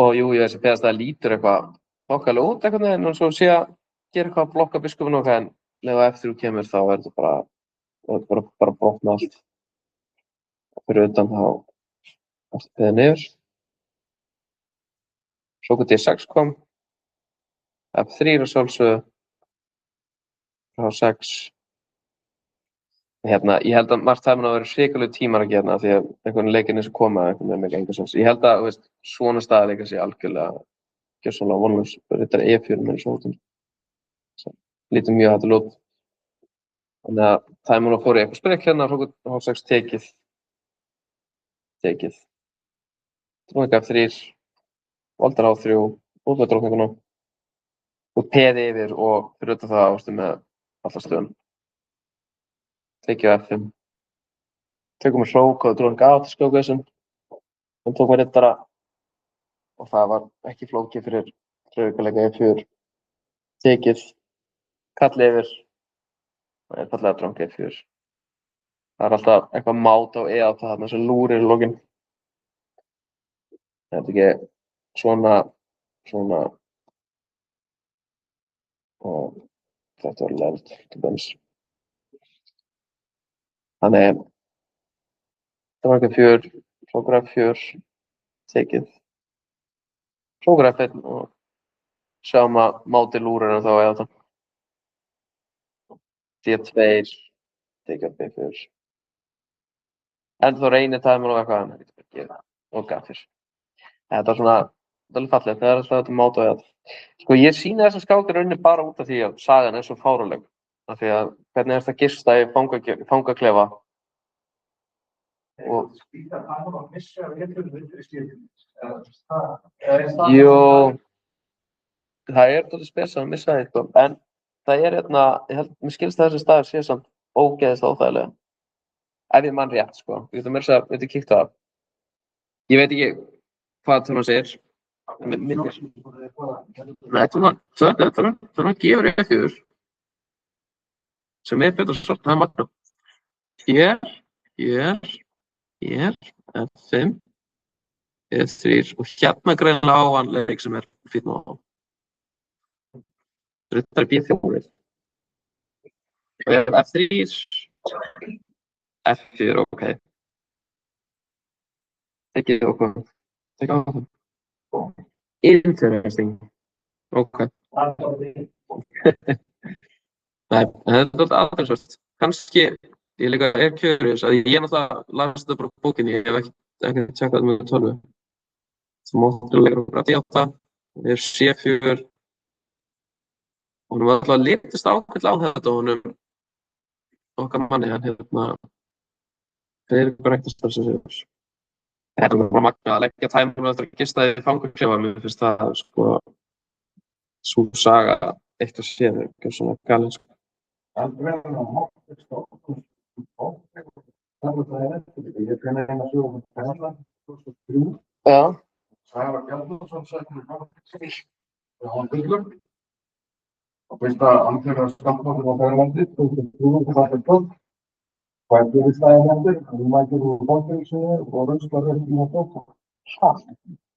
Og jú, þessi peðastæða lítur eitthvað þokkalega út einhvern veginn og svo sé að gera eitthvað að blokka biskupinn og en ef F3 kemur þá er þetta bara brotna allt. Og fyrir utan þá ertu peðið niður. Svo D6 kom. F3 og sjálfsögðu. H6. Hérna, ég held að Mark Timon hafi verið hrikalega tímar að gera hérna því að einhvern leikinn eins og koma einhvern veginn með enga sens. Ég held að svona staðleika sé algjörlega gjörsamlega vonlaus. Riddari E4 með þessu hóttum. Lítur mjög hættulega út. Þannig að Timon fór í eitthvað sprek hérna og H6 tekið. Drottning F3, valdar H3, út með drottninguna. Og peði yfir og fyrir utan það ástu með alla stöðum. Tekið á F5. Tökum við hrók og drottning A til skjókveðsum. Hann tók með riddara og það var ekki flókið fyrir Friðrik að leika E4. Tekið, kalli yfir og einfallega drottning E4. Það er alltaf eitthvað mát á E8 þarna sem lúrir í lokin. Það er ekki svona og þetta var leld til dæmis. Þannig drottning F4, hrókur F4, tekið, hrókur F1 og sjáum að máti lúrir en þá E8. D2, tekið á B4. En þá reynir Timon og eitthvað og gafir. Þetta er svona, þetta er alveg fallegt, það er alltaf þetta mát á E8. Sko ég sýni þessa skákir rauninni bara út af því að sagan er svo fáruleg. Af því að hvernig er þetta gista í fangaklefa? Og jú, það er dálítið spes að missa því sko, en það er hérna, mér skilst að þessi staður sé samt ógeðslega óþægilega. Ef ég mann rétt sko, við getum meira að kíkt á það. Ég veit ekki hvað það segir. Nei, það gefur E4 sem er betur svart, það er magna. Hér, F5, E3 og hérna greinilega á hann leik sem er fínn á. Riddari B4. F3, F4, ok. Tekið okkur. Interesting. Ok. Nei, þetta er aðeinsvært. Kannski, ég líka er curious að ég náttúrulega las þetta bara á bókinni, ég hef ekki tjekkað þetta með 12. Það máttu leika bara D8, það er C4. Og hún var alltaf að litast ákveðlega á þetta og honum okkar manni, hann hérna, þeir eru bara ekkert að spara sig. Þetta er bara magnað að leggja tæmur eftir að gista í fangaklefa. Mér finnst það, sko, sú saga eitt og sér, ekki svona galinn, sko. Já. Sævar Gjaldarsson settur í fangaklefa og hann byggður. Og fyrsta alþjóðlega skattmáttur á Bæjarlandi, 2003 hvað gerist það í hendur? Þú mætir úr fangelsinu og ruslar upp í það.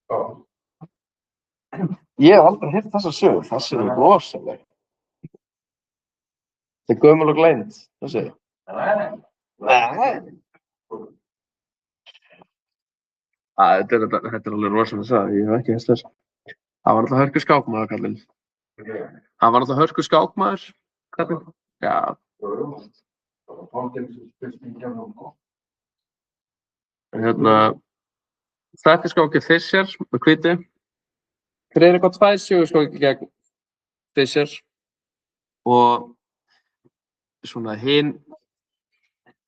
Já. Ég hef aldrei heyrt þessa sögu, þessi er rosaleg. Þetta er gömul og gleymd, þessi. Nei. Þetta er alveg rosaleg saga, ég hef ekki heyrt þess. Það var alltaf hörku skákmaður, kallinn. Hann var alltaf hörku skákmaður, kallinn. Já. Þetta er skákið Fischer með hvíti. Friðrik á 2 söguskákir gegn Fischer og svona hinn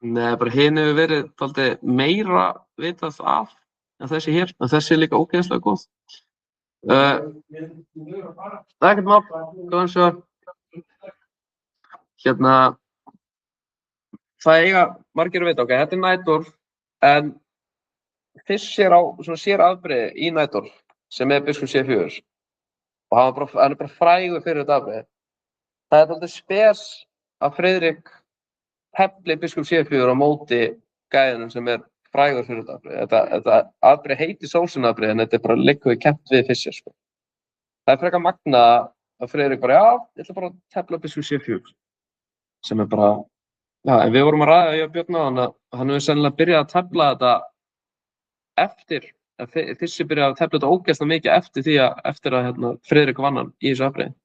hefur verið dálítið meira vitað af en þessi hér, en þessi er líka ógeðslega góð. Það er ekkert mál, góðan svo. Það eiga margir að vita, ok, þetta er Nædorf, en Fischer á svona sér afbrigði í Nædorf sem er biskup C4 og hann er bara frægur fyrir þetta afbrigði. Það er dálítið spes að Friðrik tefli biskup C4 á móti gæðinum sem er frægur fyrir þetta afbrigði. Þetta afbrigði heitir sósunafbrigði en þetta er bara liggur kennt við Fischer, sko. Það er frekar magnað að Friðrik bara, já, ég ætla bara að tefla biskup C4 sem er bara, já, en við vorum að ræða ég og Björn á hann að hann hefur sennilega byrjað að tefla þetta eftir Fischer byrjaði að tefla þetta ógeðslega mikið eftir að Friðrik vann hann í þessu afbrigði.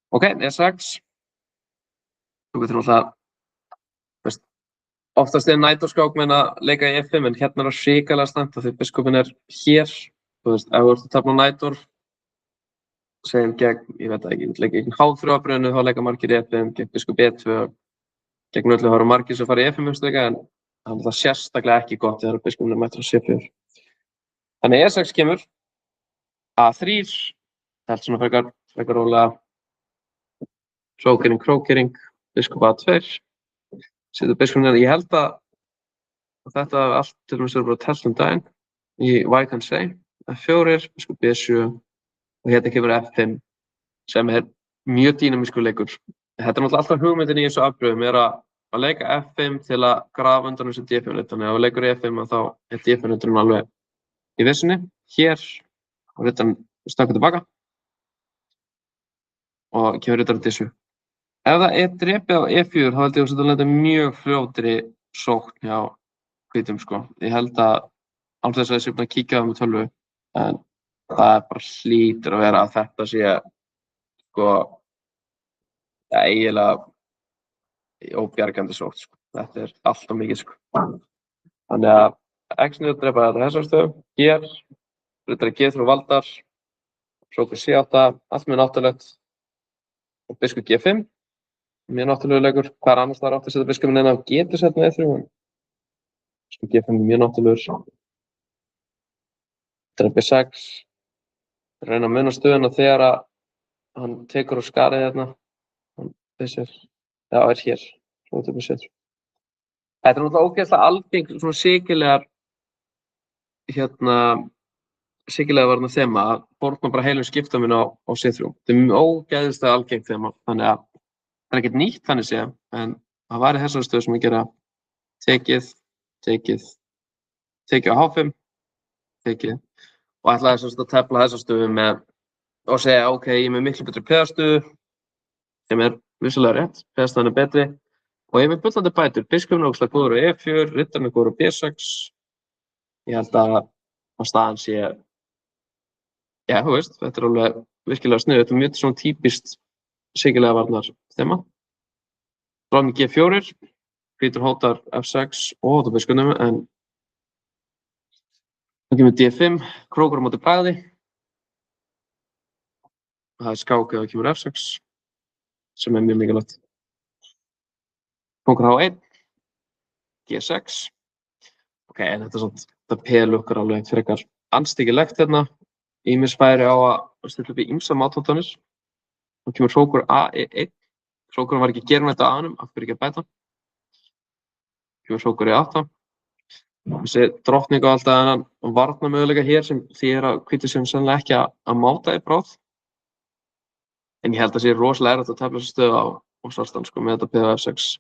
Ok, E6. Þú getur náttúrulega, oftast er Nædorf-skákmenn að leika í F5 en hérna er það hrikalega slæmt af því biskupinn er hér. Þú veist, ef þú ert að tefla Nædorf, segjum gegn, ég veit það ekki, leika gegn H3-afbrigðinu, þá leika margir í F5, gegn biskup E2, gegn öllu það eru margir sem fara í F5-umstleika en það er sérstaklega ekki gott þegar biskupinn er mættur á C4. Þannig E6 kemur, A3, það er svona frekar rólega, krókering, biskup A2, setur biskupinn hérna. Ég held að þetta allt til dæmis verður bara telt daginn í Why Can't Say, F4, biskup B7 og hérna kemur F5 sem er mjög dýnamískur leikur. Þetta er náttúrulega alltaf hugmyndin í þessu afbrigðum er að leika F5 til að grafa undan þessu D5-lut, þannig að ef þú leikur E5 þá er D5-luturinn alveg í vissunni, hér og rittarinn snöggur tilbaka og kemur rittarinn D7. Ef það er drepið á E4 þá held ég að þetta lenda mjög fljótri sókn hjá hvítum, sko. Ég held að án þess að ég sé búin að kíkja á það með tölvu en það er bara hlýtur að vera að þetta sé sko eiginlega óbjargandi sókn, sko. Þetta er alltaf mikið, sko. Þannig að X-nið drepa þetta þessar stöðum, hér, riddari G3 valdar, sókur C8, allt mjög náttúrulegt og biskup G5, mjög náttúrulegur leikur. Hvað er annars þar átt að setja biskupinn inn á getur sett með E3? Biskup G5 mjög náttúrulegur. Drepa B6, reyna að muna stöðuna þegar að hann tekur á skarið hérna, hann Fischer, já, er hér, svo tekur C3. Þetta er náttúrulega ógeðslega algengt svona sikilega varna þema að fórna bara heilum skiptaminn á C3. Þetta er mjög ógeðslega algengt þema, þannig að það er ekkert nýtt þannig séð, en það var í þessari stöðu sem að gera tekið á H5, tekið og ætlaði þess að tefla þessa stöðu með og segja ok, ég er með miklu betri peðastöðu sem er vissulega rétt, peðastöðan er betri og ég er með bullandi bætur, biskupinn er ógeðslega góður á E4, riddarinn er góður á B6. Ég held að staðan sé, já, þú veist, þetta er alveg virkilega sniðugt, þetta er mjög svona típist sikilega varnar þema. Dráttning G4, hvítur hótar F6 og hótar biskupnum, en það kemur D5, krókur á móti bragði. Það er skák eða kemur F6, sem er mjög mikilvægt. Krókur H1, G6. Ok, en þetta er svona Það P-lukkar alveg frekar andstyggilegt hérna. Ýmis færi á að stilla upp í ýmsar mátóttanir. Þá kemur hrókur A1. Hrókurinn var ekki að gera þetta á A-num, af hverju ekki að bæta? Kemur hrókur E8. Þessi drottning á alltaf þennan varnarmöguleika hér sem þýðir að hvítir séum sennilega ekki að máta í bráð. En ég held að sé rosalega erfitt að tefla þessu stöðu á svartan sko með þetta P á F6.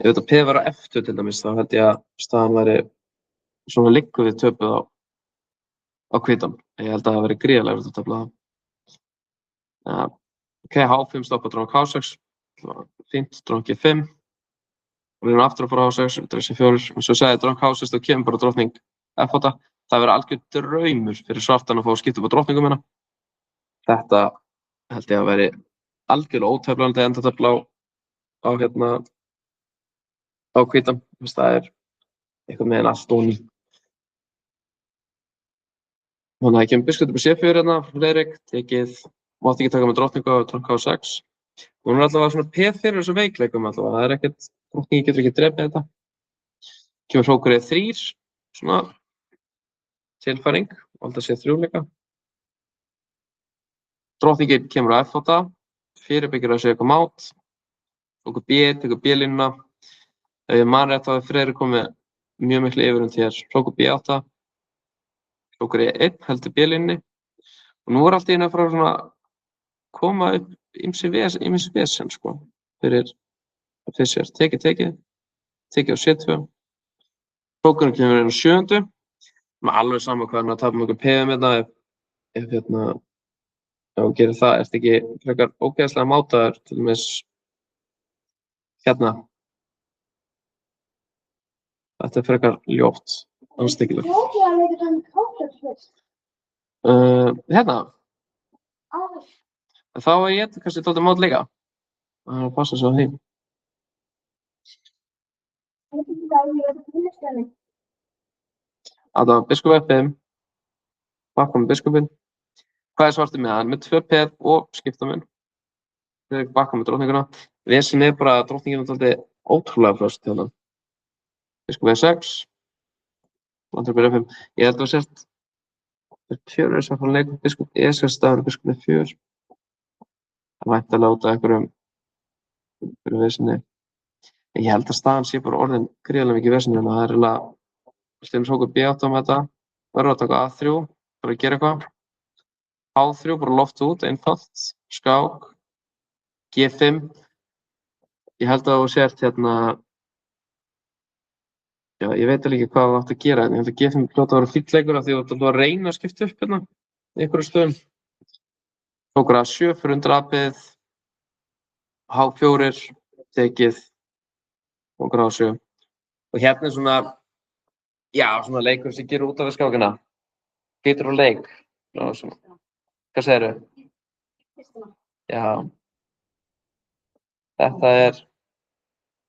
Ef þetta P var á F2 til dæmis þá held ég að staðan væri svona liggur við töpuð á hvítan. Ég held að það væri gríðarlega erfitt að tefla það. Ok, H5 stoppa drónk H6. Fínt, drónk G5. Og við erum aftur að fara á H6, dressi 4. Og svo sagði drónk H6 þá kemur bara drottning F8. Það verður algjör draumur fyrir svartan að fá að skipta upp á drottningum hérna. Þetta held ég að veri algjörlega óteflandi endatefla á hvítan. Það er eitthvað með allt óný. Þannig að það kemur biskut upp á C4 hérna, Friðrik, tekið, mátti ekki taka með drottningu á drónk H6. Og hún er allavega svona P4 þessu veikleikum allavega, það er ekkert, drottningi getur ekki drepið þetta. Kemur hrókur E3, svona tilfæring, valda C3 líka. Drottningin kemur á F8, fyrirbyggir að segja eitthvað mát. Hrókur B, tekur B-línuna. Ef ég man rétt þá er Friðrik komið mjög miklu yfirund hér. Hrókur B8, hrókur E1 heldur B-línunni. Og nú er allt í einu að fara svona koma upp ýmis vesen sko fyrir sér. Tekið á C2. Hrókurinn kemur inn á 7. Með alveg sama hvað hann að tapa mjög PM hérna ef þú gerir það, ertu ekki frekar ógeðslega mátaður til dæmis hérna. Þetta er frekar ljótt, andstyggilegt. Hérna. Þá er ég kannski tótið mót líka. Það passa svo að því. Það var biskup F5. Bakka með biskupinn. Hvað er svartið með hann? Með 2 P og skiptamun. Þegar bakka með drottninguna. Vesin er bara að drottningin er alltaf ótrúlega fröst hérna. Biskup E6. Landröpur F5. Ég held að það sért 4 sem fann leikum biskup E6 staður biskup E4. Það vænt að láta einhverjum vesinni. Ég held að staðan sé bara orðin gríðarlega mikið vesinni en það er eiginlega stundum hrókur B8 með þetta. Verður að taka A3, bara að gera eitthvað. H3, bara loft út, einfalt. Skák. G5. Ég held að þú sért hérna. Já, ég veit alveg ekki hvað það átt að gera en ég held að G5 hljóta að vera fínn leikur af því að þú að reyna að skipta upp hérna í einhverju stöðum. Hrókur A7 fyrir undir apið. H4 tekið. Hrókur A7. Og hérna er svona, já, svona leikur sem gerir út af við skákina. Hvítur og leik. Hvað segirðu? Já. Þetta er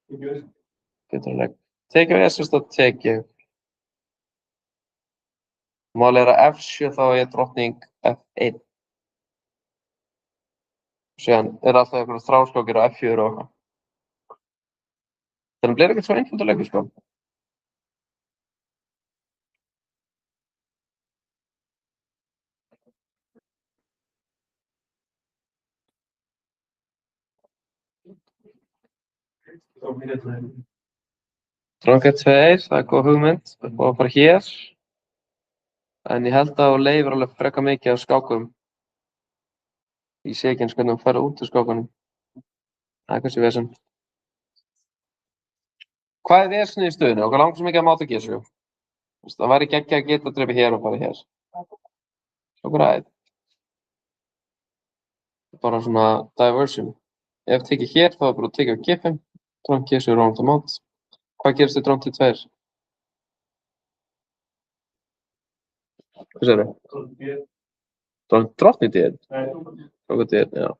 hvítur og leik. Tekið og S og tekið. Málið er að F7 þá er drottning F1. Síðan er alltaf einhverjum þráskákir á F4 og eitthvað. Þannig blir ekkert svo einfaldur leikur sko. Drónk E2, það er góð hugmynd. Það er búið að fara hér. En ég held að þú leifir alveg frekar mikið af skákum. Ég sé ekki eins hvernig hún fara út úr skákunum. Það er kannski vesen. Hvað er vesenið í stöðunni? Okkur langar svo mikið að máta G7. Það væri geggjað að geta að drepa hér og fara hér. Okkur aðeins. Bara svona diversion. Ef tekið hér þá er bara að tekið á G5. Drónk G7 ránt á mát. Hvað gerist þið drónk til 2? Hvað segir þau? Drottning D1? Drónk D1, já.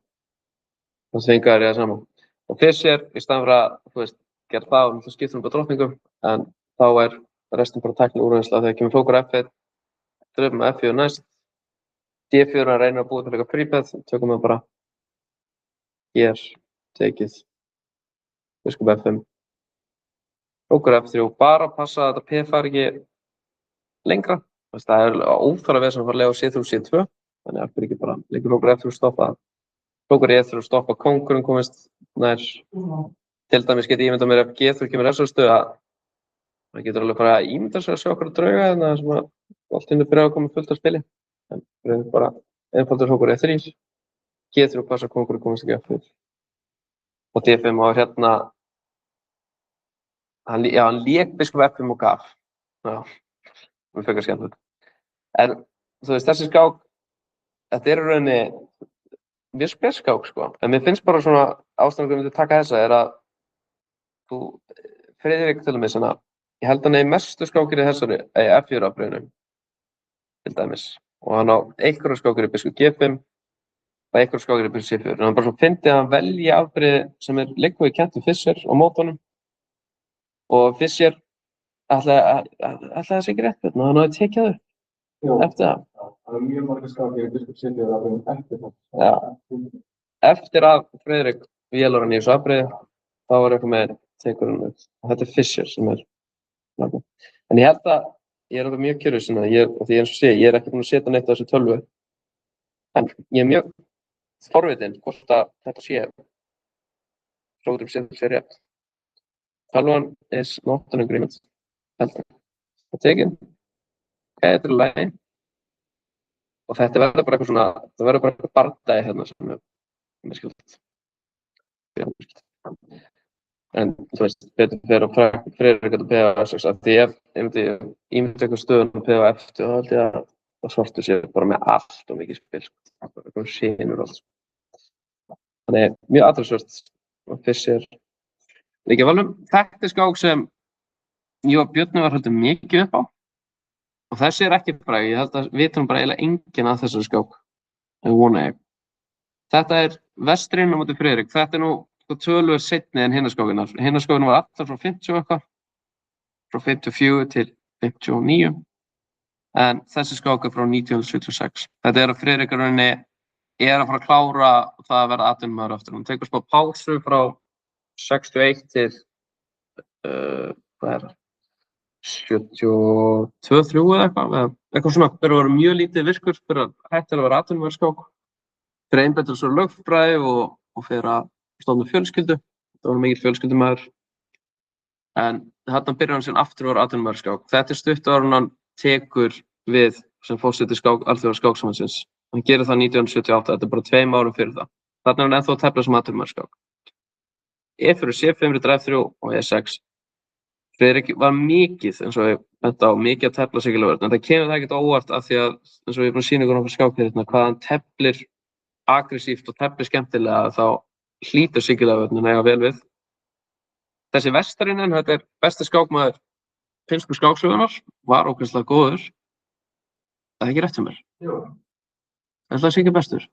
Það svingar ég það saman. Og fyrst sér, í staðan fyrir að, þú veist, gera það og þú skiptir upp á drottningum, en þá er restin bara tæknileg úrvinnsla þegar kemur hrókur F1, dröfum F4 næst, D4 reynir að búa til eitthvað prípæð, tökum við bara hér, tekið, biskup F5, hrókur F3, bara passa að þetta P fari ekki lengra. Það er óþarfa vesen að fara að lega C3, C2, þannig að það ekki bara leikur krókur F3 stoppa, krókur E3 stoppa, kóngurinn komist nær. Til dæmis geti ég ímyndað mér ef G3 kemur þessari stöðu að það getur alveg bara að ímynda sér að sjá okkur drauga en það sem að allt inni byrja að koma fullt af spili. En það er bara einfaldur krókur E3, G3 passa kóngurinn komist ekki F4. Og D5 og hérna, hann lék biskup F5 og gaf. Já, það er frekar skemmtilegt. En þú veist, þessi skák, þetta er í rauninni mjög spes skák, sko. En mér finnst bara svona ástæðan hvernig myndi taka þessa er að Friðrik til dæmis, ég held að hann eigi mestu skákir í þessari F4 afbrigðinu, til dæmis. Og hann á einhverja skákir í biskup G5 og einhverja skákir í biskup C4. En hann bara svona fyndi að hann velji afbrigði sem er leikur í kennt við Fischer og mótunum. Og Fischer ætlaði það sé ekki rétt, hann hafði tekið þau eftir það. Það er mjög margir skákir í biskup C4 afbrigðinu eftir það. Já. Eftir að Friðrik vélar hann í þessu afbrigði, þá var eitthvað með tekur hann upp. Þetta er Fischer sem er nafnum. En ég held að ég er mjög curious og því eins og sé, ég er ekki búinn að setja neitt á þessu tölvu. En ég er mjög forvitinn hvort að þetta sé hrótur sé rétt. Tölvan is not an agreement. Það er tekin. Þetta er lagi. Og þetta verður bara eitthvað svona, það verður bara eitthvað bardagi hérna sem er skildt. En þú veist, betur fyrir að Friðrik getur PF6 af því ef ég myndi eitthvað stöðun á PF þá held ég að svartu sé bara með allt og mikið spil, bara eitthvað sínur og allt. Þannig mjög aðhaldsvert og Fischer líka valnum. Þetta er skák sem ég og Björn var haldið mikið upp á og þessi er ekki bara, ég held að vitum bara eiginlega enginn að þessari skák, en vona ég. Þetta er vestrinn á móti Friðrik, þetta er nú töluvert seinni en hinaskákinar. Hinaskákinar var allar frá 50 eitthvað, frá 54 til 59, en þessi skák er frá 1976. Þetta er að Friðrik er að fara að klára það að verða atvinnumaður aftur. Hún tekur smá pásu frá 61 til, hvað er það, 72-3 eða eitthvað svona. Fyrir að vera mjög lítið virkur, fyrir að hætti að vera atvinnumaður skák, fyrir einbetur svo lögfræði og fyrir að stofna fjölskyldu, það var mikill fjölskyldumæður. En þarna byrjar hann síðan aftur að vera atvinnumaður skák. Þetta er stutt áður en hann tekur við sem forseti alþjóðlega skáksambandsins. Hann gerir það 1978, þetta er bara 2 árum fyrir það. Þarna er hann ennþá að tefla sem atvinnumaður skák. E4, C5, F3 og E6. Friðrik var mikið, eins og ég benti á, mikið að tefla sigurlega vörn. En það kemur það ekkert óvart af því að, eins og ég er búinn að sýna ykkur nokkrar skákir hérna, hvað hann teflir aggressíft og teflir skemmtilega, þá hlýtur sigurlega eiga vel við. Þessi vestarinn, þetta er besti skákmaður finnsku skáksögunar, var ógeðslega góður. Það er ekki rétt hjá mér. Jú. Það sé ekki bestur.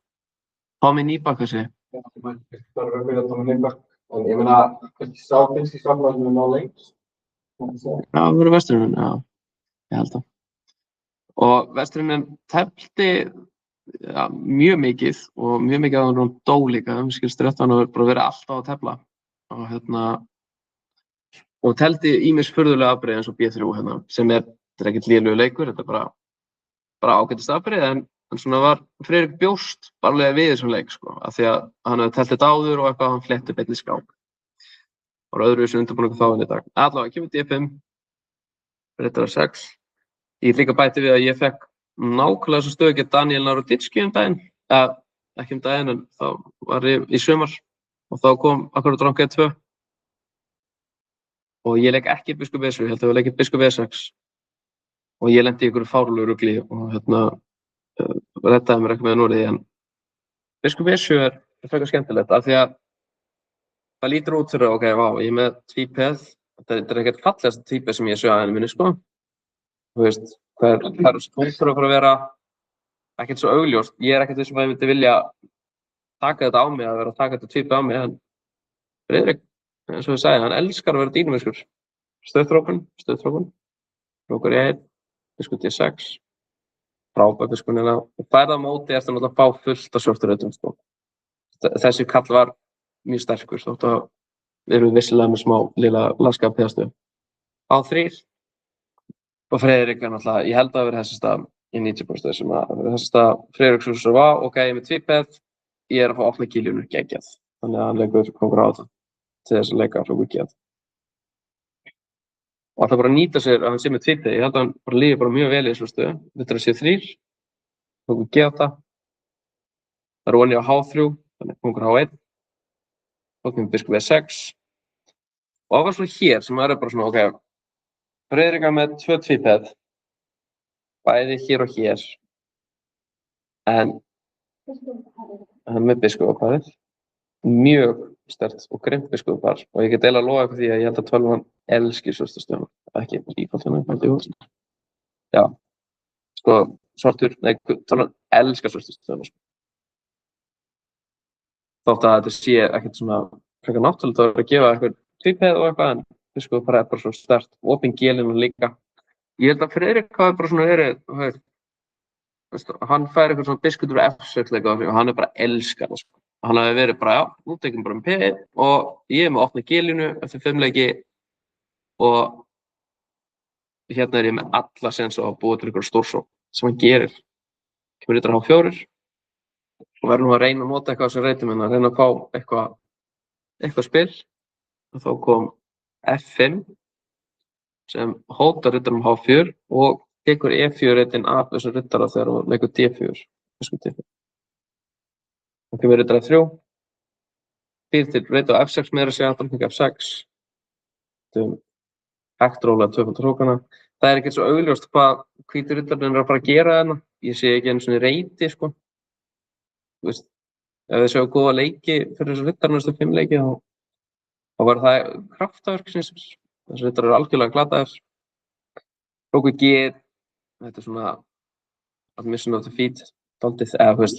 Tommy Nýbak þessi. Já, það er að byrja Tommy Nýbak. En ég meina, finnski skákmaður sem er ná lengst. Já, það verður vesturinn, já. Ég held það. Og vesturinn tefldi mjög mikið og mjög mikið að hann dó líka, skilst rétt að hann hefur bara verið alltaf að tefla og teldi ýmis furðulega afbrigði eins og B3 sem er ekkert lélegur leikur, þetta er bara ágætist afbrigði en svona var Friðrik bjóst barlega við þessum leik sko, af því að hann hefði telt þetta áður og eitthvað hann fletti beinni skák. Það var öðruvísi undirbúningur þá en í dag. Allavega kemur D5, Friðrik 6. Ég líka bæti við að ég fekk nákvæmlega þessu stöðu ekki Daniel Naroditsky daginn, ekki daginn en þá var ég í sumar og þá kom akkurat rank E2 og ég leik ekki biskup E7, ég held að ég leikið biskup E6 og ég lendi í einhverju fárlegu rugli og reddaði mér ekki með núrið en biskup E7 er frekar skemmtilegt af því að það lítur út fyrir ok, vá, ég er með tvípeð, þetta er ekkert fallegasta tvípeð sem ég sé að henni minni sko, þú veist það er stóntur að fara að vera ekkert svo augljóst. Ég er ekkert þessum að ég myndi vilja taka þetta á mig, að vera að taka þetta tvípið á mig, en Friðrik, eins og ég sagði, hann elskar að vera dýnamiskur. Stöðþrókun, hrókur E1, biskup D6, frábær biskunina, og færða á móti eftir að fá fullt af sjórturreitum. Sko. Þessi kall var mjög sterkur, þótt að við erum vissilega með smá lilla laskað peðastu. Á 3. Og Friðrik náttúrulega, ég held að það verið þessi stað í 90% sem að verið þessi stað Friðrik svo sem var, ok, ég er með tvípið, ég er að fá opna Giljunu geggjað. Þannig að hann leikur kongur á þetta til þess að leika frá Wikið. Og alltaf bara að nýta sér að hann sé með tvípið, ég held að hann bara lífi bara mjög vel í þessu stöðu. Þetta er að sé 3, kongur G8, það er onni á H3, þannig kongur H1, kongur biskup E6. Og það var svona hér sem er bara svona, ok, Friðrik með 2 tvípið, bæði hér og hér, en hann með biskupapar, mjög sterkt og grimmt biskupapar og ég get eiginlega lofa ykkur því að ég held að 12 elskir svörstu stöðuna, ekki íkvöldina, já, sko, svartur, nei, 12 elskar svörstu stöðuna, sko. Þótt að þetta sé ekkert svona frekar náttúrulega að gefa eitthvað tvípið og eitthvað, en biskupapar er bara svo sterkt, opin G-linu líka. Ég held að Friðrik hafi bara svona verið, hann fær eitthvað svona biskutur F6-leika og hann er bara elskar það, sko. Hann hafi verið bara, já, nú tekum bara P og ég er með opna G-línu eftir 5 leiki og hérna er ég með alla sens á að búa til ykkur stórsókn sem hann gerir. Kemur yttir að H4 og verður nú að reyna að nota eitthvað sem reytum hennar, reyna að fá eitthvað spil og þá kom F5 sem hótar ryttarum H4 og tekur E4 reytin af þessum ryttara þegar hann leikur D4. Það kemur ryttara 3, býr til reyta á F6 meira að segja, drottning F6. Hægt rólega 2 hrókana. Það er ekkert svo augljóst hvað hvíti ryttarinn er að fara að gera þarna. Ég sé ekki einu svona reyti, sko. Þú veist, ef þið séu góða leiki fyrir þessu ryttar næstu 5 leiki, þá var það kraftaverk sinns. Þessu ryttar eru algjörlega glataðir. Hróku G, þetta er svona admission of defeat, daldið, eða þú veist.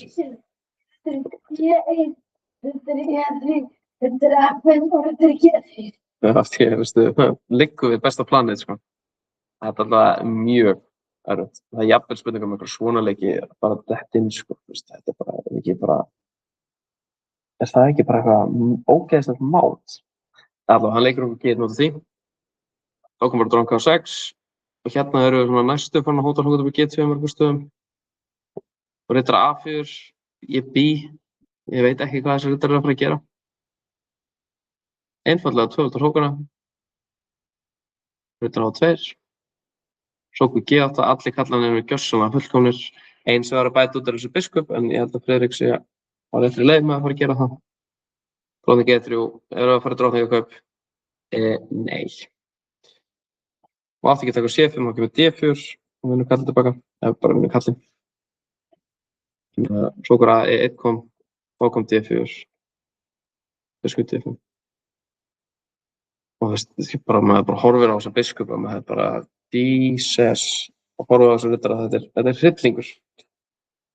Þetta er F5 og þetta er G3. Ég veistu, liggur við besta planið, sko. Þetta er alltaf mjög erfitt. Það er jafnvel spurning um einhver svona leiki bara dett inn, sko. Þetta er bara, er það ekki bara eitthvað ógeðslegt mát? Alltaf, hann leikur okkur G0 því. Þá kom bara dronka á 6 og hérna eru svona næstu fann að hóta hlutum við G2 mörgum stöðum. Og ryttar A4, ég B, ég veit ekki hvað þessi ryttar eru að fara að gera. Einfallega 2 hrókana. Ryttar á 2. Hróku G8, allir kallanir eru gjörsamlega fullkomnir. Eins var að bæta út af þessu biskup, en ég held að Friðrik sé á réttri leið með að fara að gera það. Drottning G3, eru að fara drottningakaup? Nei. Og átti ekki að taka C5, þá kemur D4 og vinnur kallið tilbaka, eða bara vinnur kallið. Svo okkur að E1 kom, þá kom D4, biskup D5. Og maður bara horfir á þessa biskupa, maður bara Jesus og horfir á þessa rittara, þetta er hryllingur.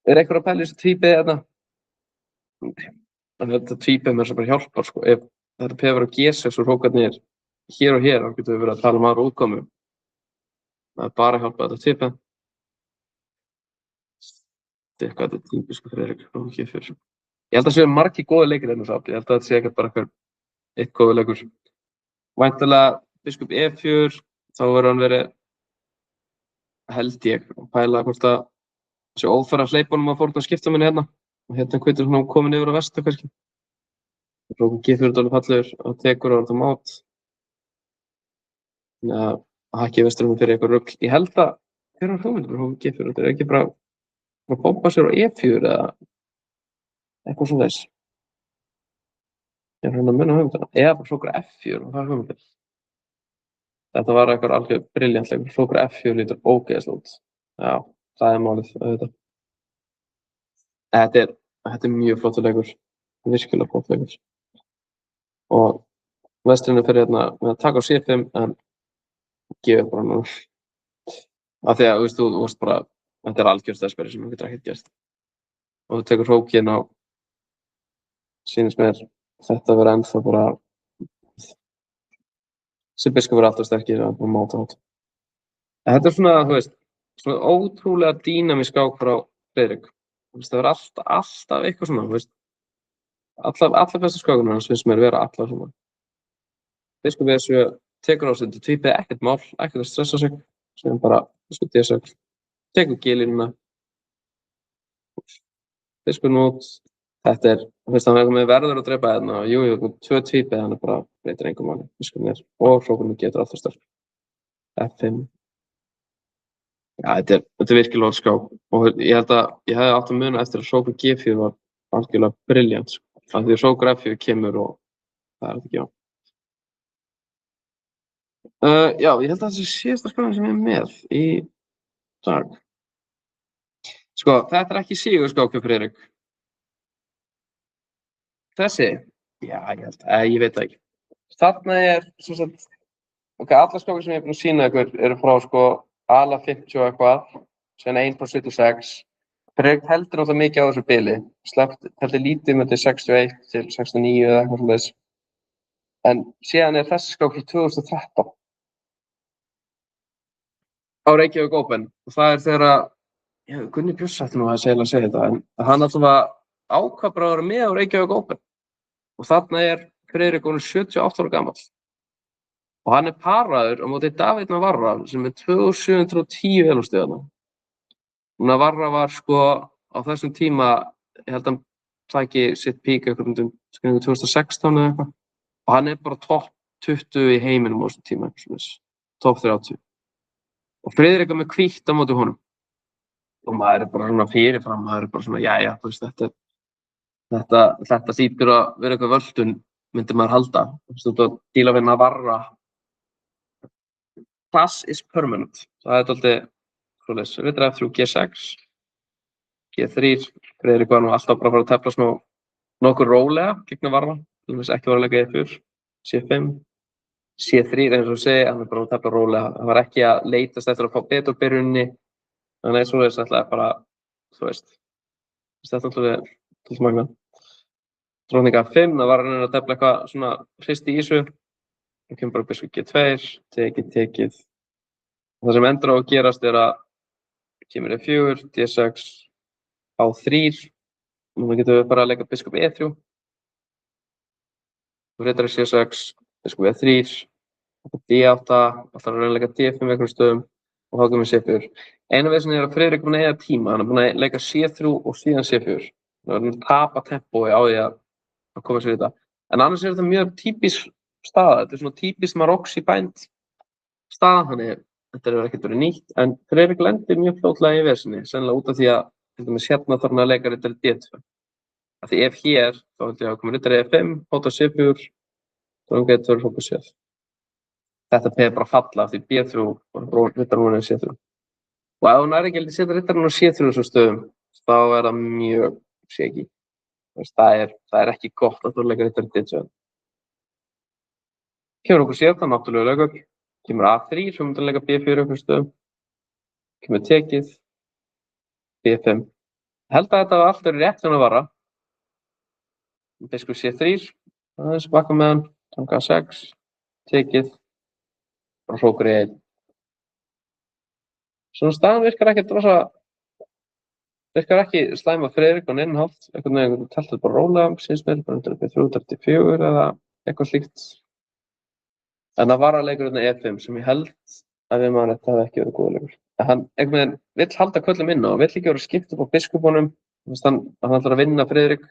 Er einhver að pæla þessu tvípið þarna? Þetta tvípið mér sem bara hjálpar, sko. Ef þetta pefur á G6 og hrókarnir hér og hér, þá getum við verið að tala um aðra útkomu. Það er bara að hjálpa þetta tvípið. Þetta er típisku Friðrik frá G4. Ég held að það séu margir góði leikir hérna sátt. Ég held að þetta sé ekkert bara eitt góði leikur. Væntanlega biskup E4, þá verður hann verið, held ég, að pæla hvort að þessi ófæra hleypunum að fórna skipta minni hérna. Og hérna hvítur hann komin yfir á vestu kannski. Rókum G4 dálítið fallegur og tekur á þetta mát. Þannig að hakki vesturinn fyrir eitthvað rugl. Ég held að hver er hugmyndur Rókum G4? Þetta er ekki bara að bomba sér á E4 eða eitthvað svona þess. Ég er hérna að munna hugmyndina. Eða bara hrókur F4 og það er hugmyndir. Þetta var eitthvað alveg brilljant leikur. Hrókur F4 lítur ógeðslega út. Já, það er málið auðvitað. Þetta er mjög flottur leikur. Virkilega flottur leikur. Og vesturinn fyrir hérna með að taka á C5 en gefa bara nú. Af því að þú veist bara, þetta er algjör stærðsperri sem þú getur ekkert gert. Og þú tekur hrókinn á, sýnist mér þetta vera ennþá bara, sem biskup verður alltaf sterkir að máta átt. Þetta er svona, þú veist, svona ótrúlega dýnamísk skák frá Friðrik. Það verður alltaf eitthvað svona, þú veist. Allar bestu skákunar hans finnst mér vera allar svona. Biskup E7 tekur á sig þetta tvípið, ekkert mál, ekkert að stressa sig. Síðan bara biskup D6. Tekur G-línuna. Biskup nút. Þetta fyrst hann með verður að drepa hérna. Jú, 2 tvípið, hann bara breytir engum máli. Biskupnir og hrókurinn getur alltaf sterk. F5. Já, þetta er virkilega skák. Og ég held að ég hefði átt að muna eftir að hrókur G4 var algjörlega brilljant. Af því að hrókur F4 kemur og það er þetta ekki á. Já, ég held að þessi síðasta skáðin sem ég er með í dag. Sko, þetta er ekki sigurskák fyrir Friðrik. Þessi? Já, ég veit það ekki. Þarna svo sagt, allar skákir sem ég er búin að sýna ykkur eru frá sko ala 50 og eitthvað, sen 1 frá 76. Friðrik heldur náttúrulega mikið á þessu bili. Heldur lítið með til 61 til 69 eða eitthvað svona þess. En síðan þessi skák frá 2013. Á Reykjavík Open. Og það þegar Gunni Björns ætti nú að segja þetta, en hann alltaf ákvað bara að vera með á Reykjavík Open. Og þarna Friðrik 78 ára gamall. Og hann paraður á móti David Navarra sem 2710 elustigana. Navarra var sko á þessum tíma, ég held að hann tæki sitt pík eitthvað 2016 eða eitthvað. Og hann bara topp 20 í heiminum á þessum tíma, topp 30. Og Friðrik með hvítt á móti honum. Og maður bara svona fyrirfram, maður bara svona, jæja, þú veist, þetta hlýtur að vera eitthvað völdun, myndi maður halda. Þú veist, að díla við Navarra. Class is permanent. Það dálítið, svoleiðis, við F3, G6, G3, Friðrik var nú alltaf bara að fara að tefla smá nokkur rólega gegn Navarra, til dæmis ekki var að leika E4, C5, C3, eins og segi, hann bara að tefla rólega. Það var ekki að leitast eftir að fá betur byrjunni, þannig svoleiðis ætlaði bara, þú veist, þetta alltaf til magna. Drottning A5, það var að tefla eitthvað svona hristi í þessu. Það kemur bara biskup G2, tekið. Það sem endur á að gerast að kemur E4, D6, A3. Nú getum við bara að leika biskup E3. Riddari C6, biskup E3, D8, alltaf að leika D5 einhverjum stöðum og þá kemur C4. Einu veginn að Friðrik búinn að eiga tíma, hann búinn að leika C3 og síðan C4. Það var að tapa tempói á því að koma sér í þetta. En annars þetta mjög típisk staða. Þetta svona típisk Maroczy bind staða, þannig þetta hefur ekkert verið nýtt. En Friðrik lendir mjög fljótlega í vesinni, sennilega út af því að hérna þarf hann að leika riddari D2. Af því ef hér, þá held ég að koma riddari E5, hóta C4, þá getur fókus C. Þetta peði bara falla af því B3 og riddarinn C3. Og ef hún ekki að setja riddarinn á C3 þessum stöðum, þá það mjög shaky. Það ekki gott að þú leika riddari D2. Kemur okkur sér, það náttúrulega lögögn. Kemur A3, svo myndi að leika B4 einhverjum stöðum. Kemur tekið, B5. Held að þetta var allt verið rétt sem það var. Biskup C3, aðeins baka með hann, tanga A6, tekið, og hrókur E1. Svona staðan virkar ekki slæma Friðrik á neinn hátt, einhvern veginn teltur bara rólega, síðan mér, bara undir B3, undir D4 eða eitthvað slíkt. En það var að leikurinn E5 sem ég held að við maður þetta hefði ekki verið góða leikur. Hann einhvern veginn vill halda köllum inn og vill ekki vera skipt upp á biskupunum, hann ætlar að vinna Friðrik,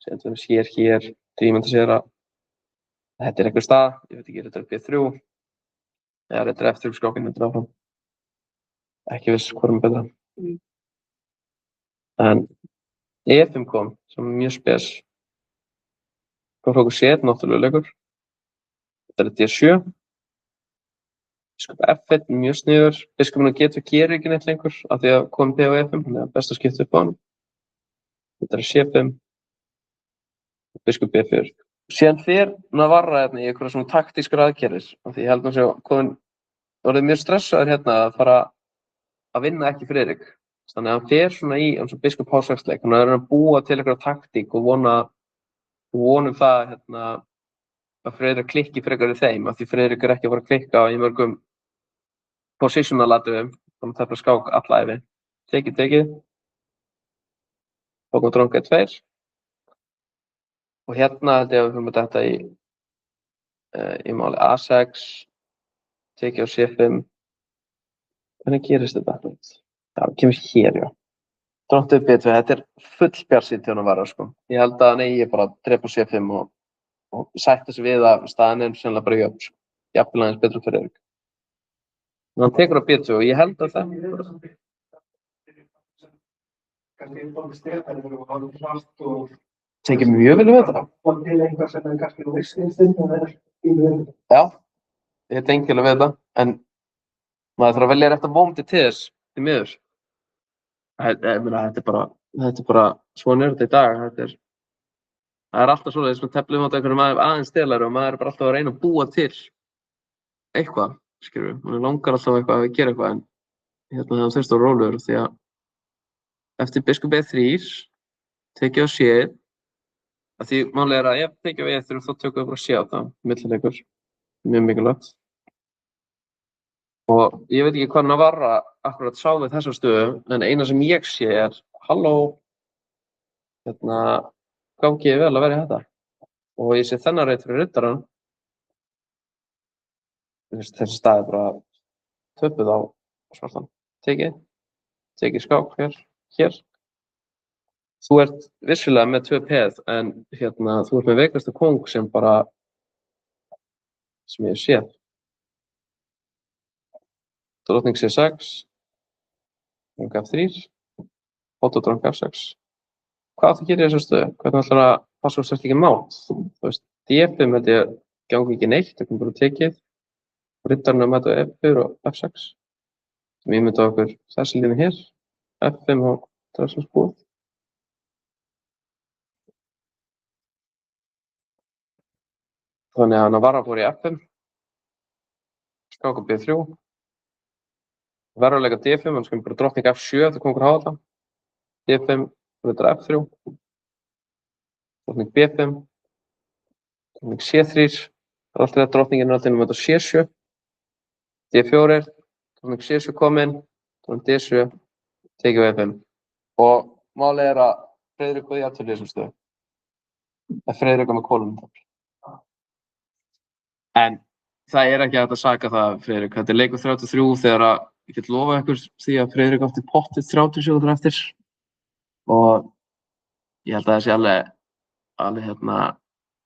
síðan hér, drímandi sér að þetta einhver stað, ég veit ekki, þetta B3, eða þetta F3 skákinn, þetta áfram. Ekki viss hvorum betra. En E5 kom, sem mjög spes. Kom frá okkur C1, náttúrulega leikur. Þetta D7. Biskup F1, mjög sniður. Biskupinn G2 gerir ekki neitt lengur, af því að kom P á E5, þannig að best að skipta upp á hann. Þetta C5. Biskup B4. Síðan fer Navarra í einhverja svona taktískar aðgerðir, af því ég held að það mjög stressaður hérna að fara að vinna ekki Friðrik. Þannig að hann fer svona í eins og biskup H6-leik, hann er að búa til einhverja taktík og vonum það að Friðrik klikki frekar í þeim, af því Friðrik ekki að fara að klikka í mörgum positional-atriðum, þannig að það er skák alla ævi. Tekið. Tókum dronga E2. Og hérna held ég að við fyrir með þetta í máli A6, tekið á C5, Hvernig gerist þetta? Já, kemur hér, já. Drottið B2, þetta full bjarsýnt hjá hann að vara, sko. Ég held að hann eigi bara að drepa C5 og sætta sig við að staðan sennilega bara jöfn, sko. Jafnvel aðeins betur fyrir Friðrik. Hann tekur á B2 og ég held að það... Tekið mjög vel við þetta. Já, ég tengi alveg við þetta, en maður þarf að velja rétt að mómenti til þess, því miður. Þetta er bara, svona þetta í dag, það er alltaf svoleiðis með teflum á einhverjum aðeins stelari og maður er bara alltaf að reyna að búa til eitthvað, skilur við. Maður langar alltaf eitthvað að gera eitthvað, en það þurfti á rólegur því að eftir biskup E3 tekið á C, að því málið er að ef tekið á E3 þá tökum við bara C á það, millileikur, mjög mikilvægt. Og ég veit ekki hvað Navarra akkurat sá við þessa stöðu, en eina sem ég sé er, halló, gangi vel að vera í þetta. Og ég sé þennan reit fyrir riddarann. Þessi staði bara töpuð á svartan. Tekið skák hér. Þú ert vissulega með 2 peð, en þú ert með veikastu kóng sem ég hef séð. Drottning C6, drang F3, drang F6. Hvað það gerir í þessu stöðu? Hvernig ætlar að passa úr sérst ekki mátt? Þú veist, D5 held ég gangi ekki neitt, það kom bara tekið. Riddarinn að mæta F4 og F6. Sem ég myndi á okkur þessi línu hér. F5 og drafsvarsbúð. Þannig að Navarra fór í F5. Skák á B3. Veruleika D5, hann skilur bara drottning F7 eftir kongur hafa þetta. D5, riddar F3. Drottning B5. Drottning C3. Alltaf þetta drottningin er alltaf með þetta C7. D4, drottning C7 kominn. Drottning D7, tekið á E5. Og málið er að Friðrik var í aðtölu í þessum stöðu. Friðrik var með kolum. En það er ekki hægt að saka það, Friðrik. Þetta er leikur 33 þegar að ég get lofa ykkur því að Friðrik átti pottið 30 sekúndur eftir. Og ég held að það sé alveg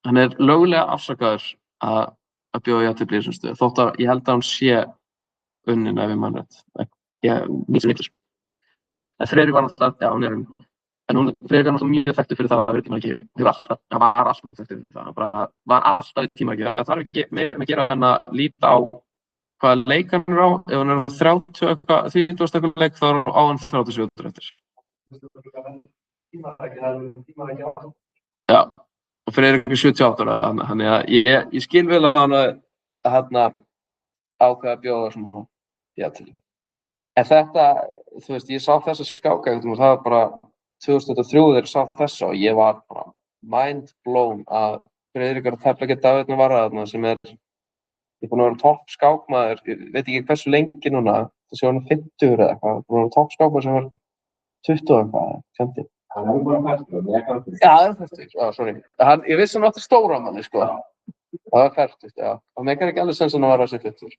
hann er löglega afsakaður að bjóða jafntefli í þessum stöðu. Þótt að ég held að hann sé unnin ef ég man rétt. En Friðrik var náttúrulega, já, hún er unnin. En Friðrik var náttúrulega mjög þekktur fyrir það að vera tímarækju. Hann var alltaf þekktur fyrir það. Hann bara var alltaf í tímarækju. Það þarf ekki meira að gera en að líta á hvaða leik hann er á. Ef hann er 30 eitthvað leik þá er á hann 30 sekúndur eftir. Já, og Friðrik er 78 ára, þannig að ég skil vel að hann ákveða að bjóða svona jafntefli. En þetta, þú veist, ég sá þessa skáka og það var bara 2003 þegar ég sá þessa og ég var bara mind blown að Friðrik er að tefla ekki David Navarra þarna sem ég er búinn að vera topp skákmaður, ég veit ekki hversu lengi núna, það sé hann 50 eða eitthvað, búinn að vera topp skákmaður sem var 20 eitthvað, kendi. Hann er bara færtur, ég er færtur. Já, það er færtur, já, sorry. Ég vissi hann átti stóra manni, sko. Það var færtur, já. Það meikar ekki alveg sens að hann var að sé fyrtur.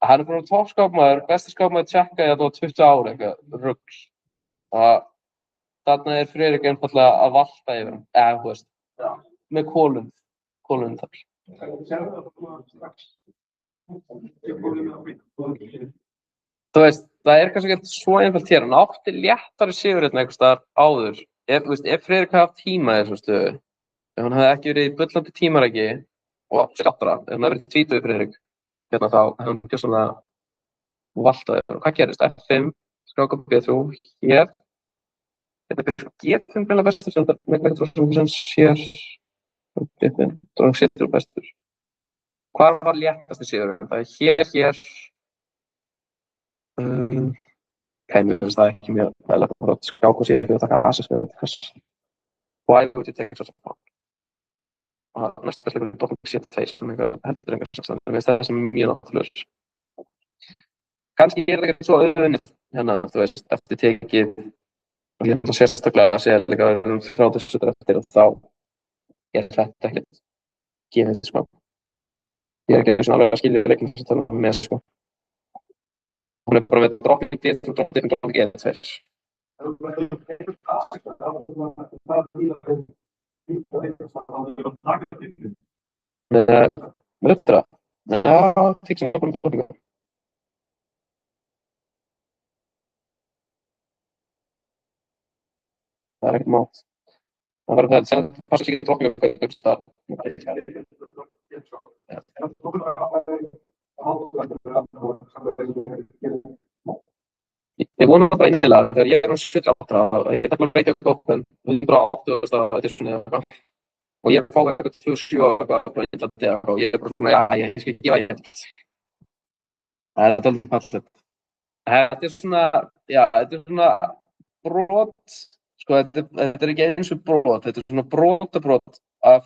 Hann er búinn að vera topp skákmaður, besti skákmaður tjekka í þetta á 20 ára eitthvað, rugl. Þarna er Friðrik einfaldlega að valta yfir hann, þú veist, með kolum þar. Þú veist, það er kannski ekki svo einfalt hér, hann átti léttari sigur hérna einhvers staðar áður. Ef Friðrik hafði haft tíma í þessum stöðu, ef hann hefði ekki verið í bullandi tímaræki og skattara, ef hann hefði verið tvítuð Friðrik, hérna þá hefði hann gjörsamlega valtað yfir. Hvað gerist? F5, skák á B3, hér. Þetta er G5 greinlega bestur, sem þetta með eitthvað sem hér. B5, drang C3 bestur. Hvar var léttasti sigurinn? Það er hér. Mér finnst það ekki mjög vel að skák og C3 og taka asis með þetta. Why would you take such a point? Og næsta leikur er drottning C2 sem heldur engar samstæðan. Mér finnst það sem mjög náttúrulegur. Kannski er það ekki svo auðvunnið hérna, þú veist, eftir tekið og ég ætla sérstaklega að segja líka að við erum 30 sekúndur eftir og þá er þetta ekkert gefið, sko. Ég er ekki svona alveg að skilja leikinn sem tala með, sko. Hún bara með dropping D2, dropping E2. Með röddra. Já, tíksum bara með droppinga. Það ekki mátt. Það var það að passa ekki droppinga hvað þú veist það. Ég vona bara innilega þegar ég á 78 að ég bara breyta góðum og ég bara 80 edition eða eitthvað og ég fá eitthvað 27 og eitthvað frá Íslandi og ég bara svona, ég skal gefa ég þetta. Það er alveg fallegt. Þetta er svona brot, sko, þetta er ekki eins og brot, þetta er svona brotabrot af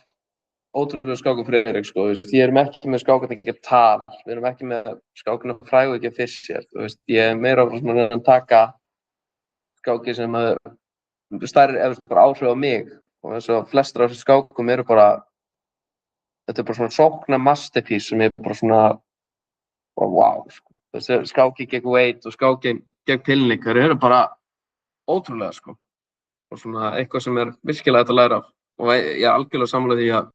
ótrúlega skákum Friðrik, sko, ég erum ekki með skákan ekki tal, við erum ekki með skákina frægu ekki að Fischer, ég er meira svona að taka skáki sem stærri eða bara áhrif á mig og þess að flestra af þessu skákum eru bara, þetta er bara svona sókna masterpiece sem er bara svona, wow, sko, þessi skáki gegn Wade og skáki gegn Pilnikar eru bara ótrúlega, sko, og svona eitthvað sem er virkilega hægt að læra af og ég er algjörlega sammála því að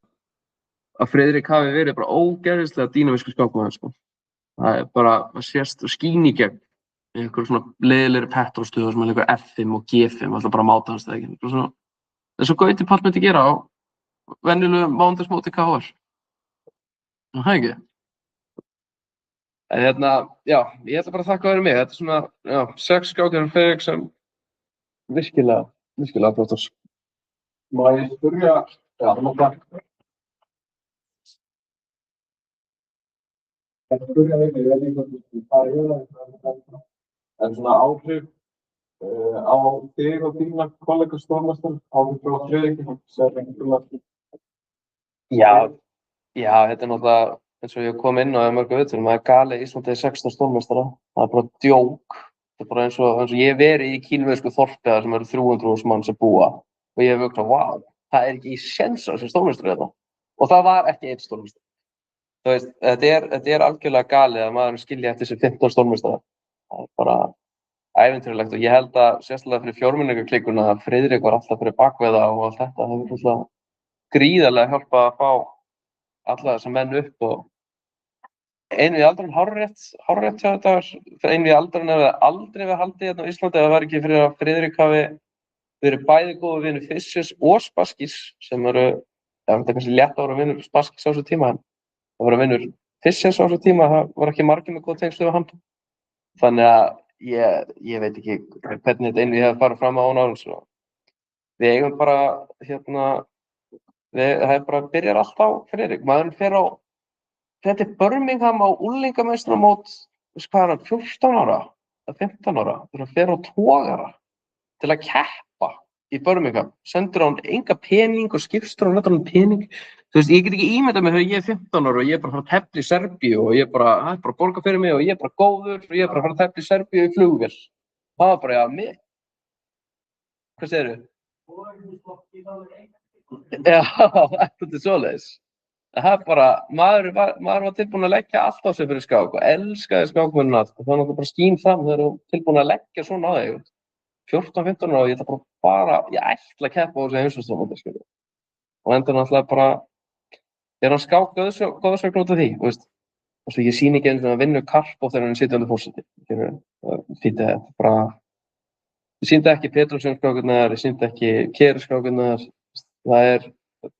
Friðrik hafi verið bara ógeðslega dýnamískur skákmaður, sko. Það er bara, það sést og skín í gegn í einhverjum svona leiðilegri Petró-stöðu sem er einhver F5 og G5, alltaf bara máta hans það ekki. Svona, það er svo Gauti Páll myndi gera á venjulegu mánudagsmóti KR. Það ekki? En já, ég ætla bara að þakka fyrir mig. Þetta er svona, já, 6 skákir Friðrik sem virkilega flottar. Má ég spyrja, já, en svona áhrif á þig og þína kollega stórmestar, áhrif frá Friðrik, Já, þetta er náttúrulega, eins og ég kom inn á mörgum viðtölum, það er galið Íslandi 16 stórmestara, það er bara djók, það er bara eins og ég hef verið í kínversku þorpi sem eru 300.000 manns sem búa og ég hef hugsað, wow, það er ekki séns á þessum stórmestari þetta og það var ekki einn stórmestari. Þú veist, þetta er algjörlega galið að maður skilja eftir þessi 15 stórmeistara. Það er bara ævintýralegt og ég held að sérstaklega fyrir fjórmenningarklikkuna að Friðrik var alltaf fyrir bakveða og allt þetta hefur alltaf gríðarlega hjálpað að fá alla þessa menn upp og einu í aldrin hárrétt hjá þetta einu í aldrin hefði aldrei verið haldið hérna á Íslandi ef það var ekki fyrir að Friðrik hafi verið bæði góðu vinur Fischers og Spaskis sem eru, þetta er kannski létt ára vinur Spaskis á þessu tíma en það var að vinnur Fischers á þessu tíma, það var ekki margir með góð tengslu við hann. Þannig að ég veit ekki hvernig þetta einnig hefði farið fram á án árum. Við eigum bara, það bara byrjar allt á Friðrik. Maðurinn fer á, þetta er Birmingham á unglingameistaramót, hvað er hann, 14 ára, 15 ára, það fer á togara til að keppa í Birmingham. Sendur hann enga pening og skipstur hann hann pening. Þú veist, ég get ekki ímyndað mig þegar ég er 15 ára og ég er bara að fara að tefla í Serbíu og ég er bara að borga fyrir mig og ég er bara góður og ég er bara að fara að tefla í Serbíu í flugvél. Það var bara, já, mig. Hvað segirðu? Já, þetta er svoleiðis. Það er bara, maður var tilbúinn að leggja allt á sig fyrir skák og elskaði skákmennina og það er náttúrulega bara skín fram þegar þú tilbúinn að leggja svona á þig. 14-15 ára og ég ætla bara, ég ætla að keppa á þessu heimsmeistaramóti, skilur. Og endur náttúrulega bara, er hann skák góðsögn út af því, veist. Og svo ég sýni ekki eins og að vinna Karpov þegar hann sitja undir fórseti. Þetta bara, ég sýndi ekki Petrosson skákurnar, ég sýndi ekki Keri skákurnar. Það er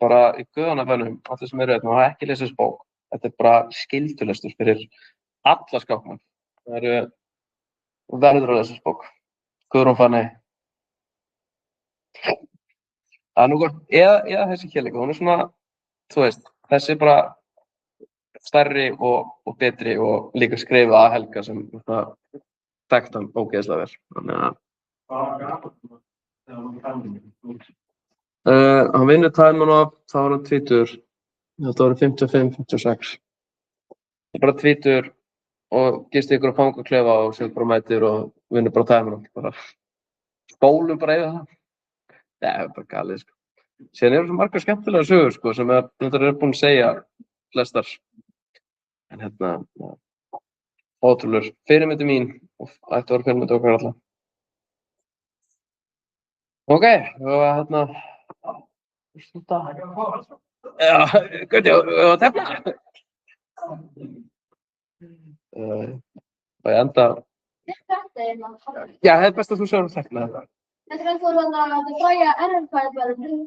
bara í guðanabænum, allir sem eru hérna, og það er ekki lesið þessu bók. Þetta er bara skyldulestur fyrir alla skákmenn. Það eru verður að lesa þessu bók. Guðrún Fanney. Það er nú gott, eða þessi kjærleika, hún er svona, þú veist, þessi er bara stærri og betri og líka skrifað að Helga sem þekkt hann ógeðslega vel. Þannig að hann vinnur Tæman og þá var hann 20, þetta voru 55-56. Það er bara 20 og gist ykkur á fangaklefa og sér bara mætir og vinnur bara Tæman og bara spólum bara yfir það. Það er bara galið, sko. Síðan eru svo margar skemmtilega sögur, sko, sem þetta er búin að segja flestar. En Ótrúlegur. Fyrirmyndi mín og ætti að vera fyrirmyndi okkar alla. Ok, og hérna... Já, hvernig, og tefla? Og ég enda... Þetta er maður. Já, það er best að þú segir tefla þetta. Þetta er fyrir að fræja erfæðverðin.